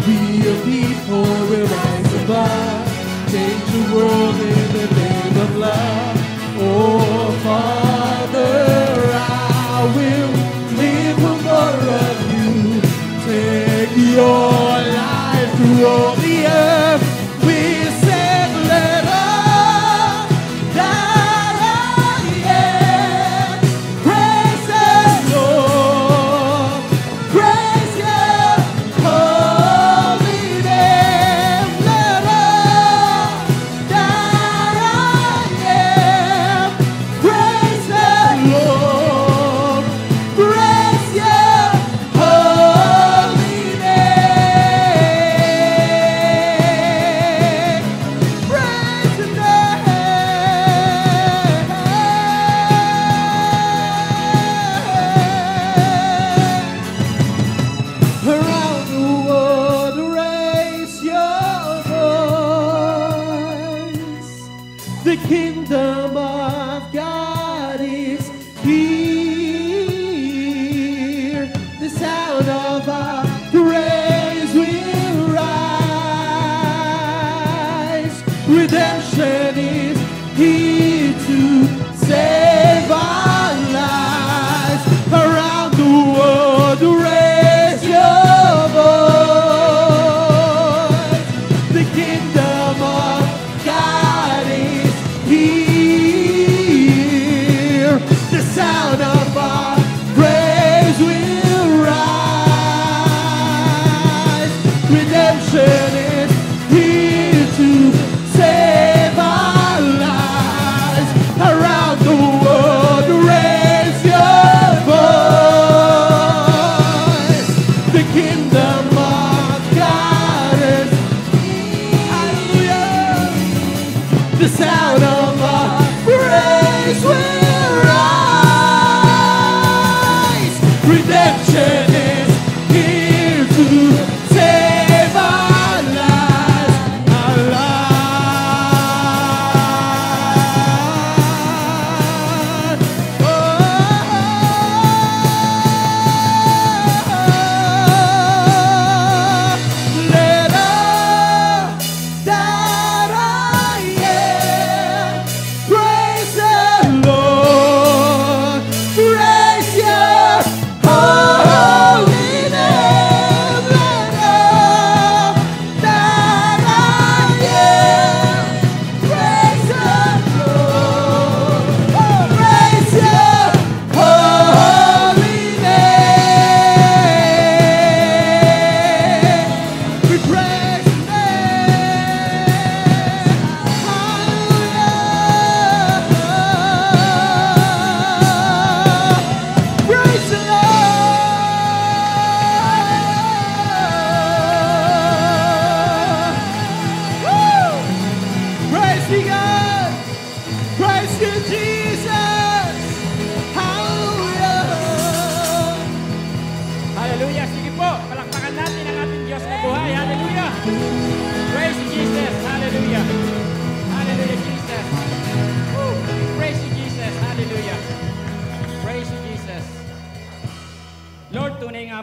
We a people will rise above. Change the world in the name of love. Oh Father, I will live for more of you. Take your life through all the earth. We said let all that I am. Praise the Lord. Praise your holy name. Let all that I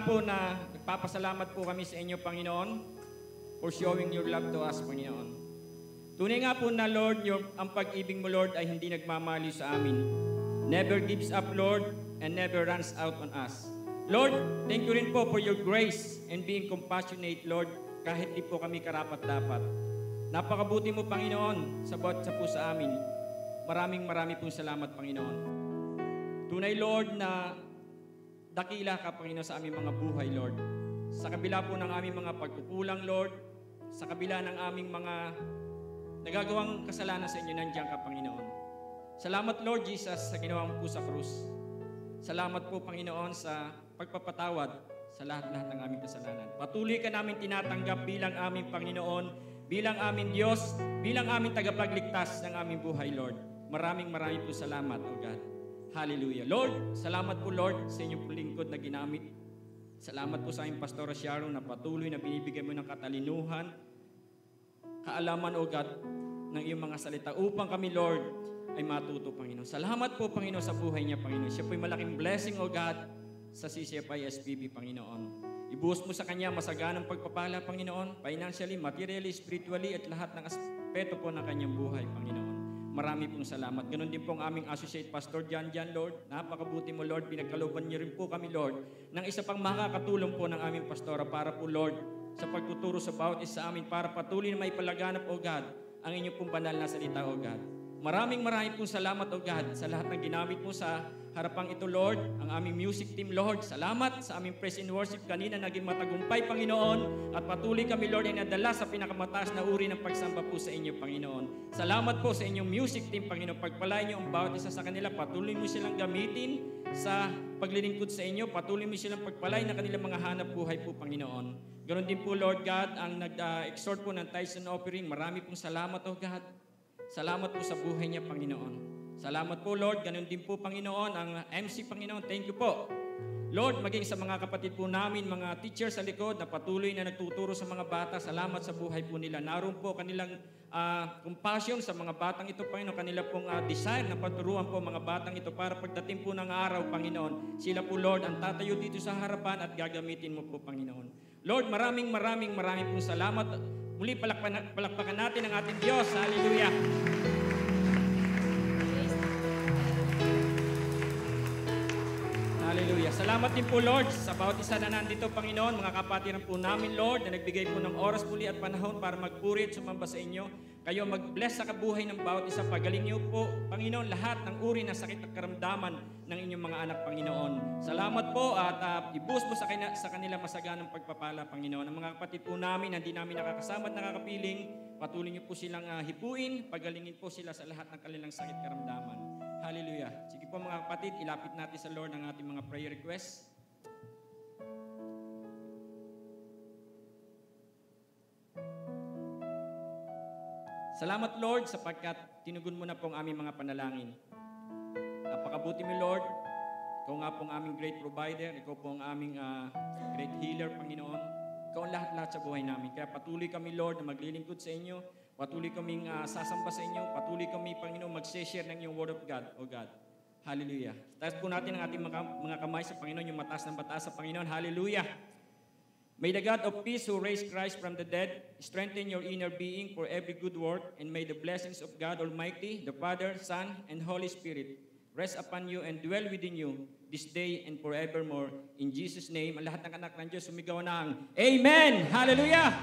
po na nagpapasalamat po kami sa inyo, Panginoon, for showing your love to us, Panginoon. Tunay nga po na, Lord, ang pag-ibig mo, Lord, ay hindi nagmamaliw sa amin. Never gives up, Lord, and never runs out on us. Lord, thank you rin po for your grace and being compassionate, Lord, kahit di po kami karapat-dapat. Napakabuti mo, Panginoon, sa bawat sa po sa amin. Maraming pong salamat, Panginoon. Tunay, Lord, na dakila ka, Panginoon, sa aming mga buhay, Lord. Sa kabila po ng aming mga pagkukulang, Lord, sa kabila ng aming mga nagagawang kasalanan sa inyo, nandiyan ka, Panginoon. Salamat, Lord Jesus, sa ginawa mo po sa krus. Salamat po, Panginoon, sa pagpapatawad sa lahat-lahat ng aming kasalanan. Patuloy ka namin tinatanggap bilang aming Panginoon, bilang aming Diyos, bilang aming tagapagligtas ng aming buhay, Lord. Maraming po salamat, O God. Hallelujah. Lord, salamat po, Lord, sa inyong lingkod na ginamit. Salamat po sa aming Pastora Sharon na patuloy na binibigay mo ng katalinuhan, kaalaman, O God, ng iyong mga salita upang kami, Lord, ay matuto, Panginoon. Salamat po, Panginoon, sa buhay niya, Panginoon. Siya po'y malaking blessing, O God, sa CCFI SPB, Panginoon. Ibuhos mo sa kanya masaganang pagpapala, Panginoon, financially, materially, spiritually, at lahat ng aspeto po ng kanyang buhay, Panginoon. Marami pong salamat. Ganon din po ang aming Associate Pastor Jan, Lord. Napakabuti mo, Lord. Pinagkalooban niyo rin po kami, Lord, ng isa pang makakatulong po ng aming pastora para po, Lord, sa pagtuturo sa bawat isa amin para patuloy na may palaganap, O God, ang inyong pong banal na salita, O God. Maraming pong salamat, O God, sa lahat ng ginamit mo sa harapang ito, Lord, ang aming music team, Lord. Salamat sa aming praise and worship kanina, naging matagumpay, Panginoon, at patuloy kami, Lord, ay nadala sa pinakamataas na uri ng pagsamba po sa inyo, Panginoon. Salamat po sa inyong music team, Panginoon. Pagpalain niyo ang bawat isa sa kanila, patuloy mo silang gamitin sa paglilingkod sa inyo, patuloy mo silang pagpalain na kanilang mga hanap buhay po, Panginoon. Ganon din po, Lord God, ang nag-exhort po ng tithes and offering. Marami pong salamat, O God. Salamat po sa buhay niya, Panginoon. Salamat po, Lord. Ganon din po, Panginoon, ang MC, Panginoon. Thank you po. Lord, maging sa mga kapatid po namin, mga teachers sa likod na patuloy na nagtuturo sa mga bata, salamat sa buhay po nila. Naroon po kanilang compassion sa mga batang ito, Panginoon. Kanila pong desire na paturuan po mga batang ito para pagdating po ng araw, Panginoon. Sila po, Lord, ang tatayo dito sa harapan at gagamitin mo po, Panginoon. Lord, maraming pong salamat. Muli palakpakan natin ang ating Diyos. Hallelujah. Hallelujah. Salamat din po, Lord, sa bawat isa na nandito, Panginoon, mga kapatiran po namin, Lord, na nagbigay po ng oras muli at panahon para magpuri at sumamba sa inyo. Kayo mag-bless sa kabuhay ng bawat isa. Pagaling niyo po, Panginoon, lahat ng uri ng sakit at karamdaman ng inyong mga anak, Panginoon. Salamat po at ibuhos po sa kanila masaganang pagpapala, Panginoon. Ang mga kapatid po namin, hindi namin nakakasama at nakakapiling, patuloy niyo po silang hipuin, pagalingin po sila sa lahat ng kanilang sakit at karamdaman. Hallelujah. Sige po mga kapatid, ilapit natin sa Lord ang ating mga prayer requests. Salamat, Lord, sapagkat tinugon mo na po ang aming mga panalangin. Napakabuti mo, Lord. Ikaw nga po ang aming great provider. Ikaw po ang aming great healer, Panginoon. Ikaw ang lahat-lahat sa buhay namin. Kaya patuloy kami, Lord, na maglilingkod sa inyo. Patuloy kaming sasamba sa inyo. Patuloy kami, Panginoon, mag-share ng iyong word of God, O God. Hallelujah. Taas po natin ang ating mga kamay sa Panginoon, yung mataas ng mataas sa Panginoon. Hallelujah. May the God of peace who raised Christ from the dead strengthen your inner being for every good work, and may the blessings of God Almighty, the Father, Son, and Holy Spirit rest upon you and dwell within you this day and forevermore. In Jesus' name, ang lahat ng anak ng Diyos sumigaw ng Amen! Hallelujah!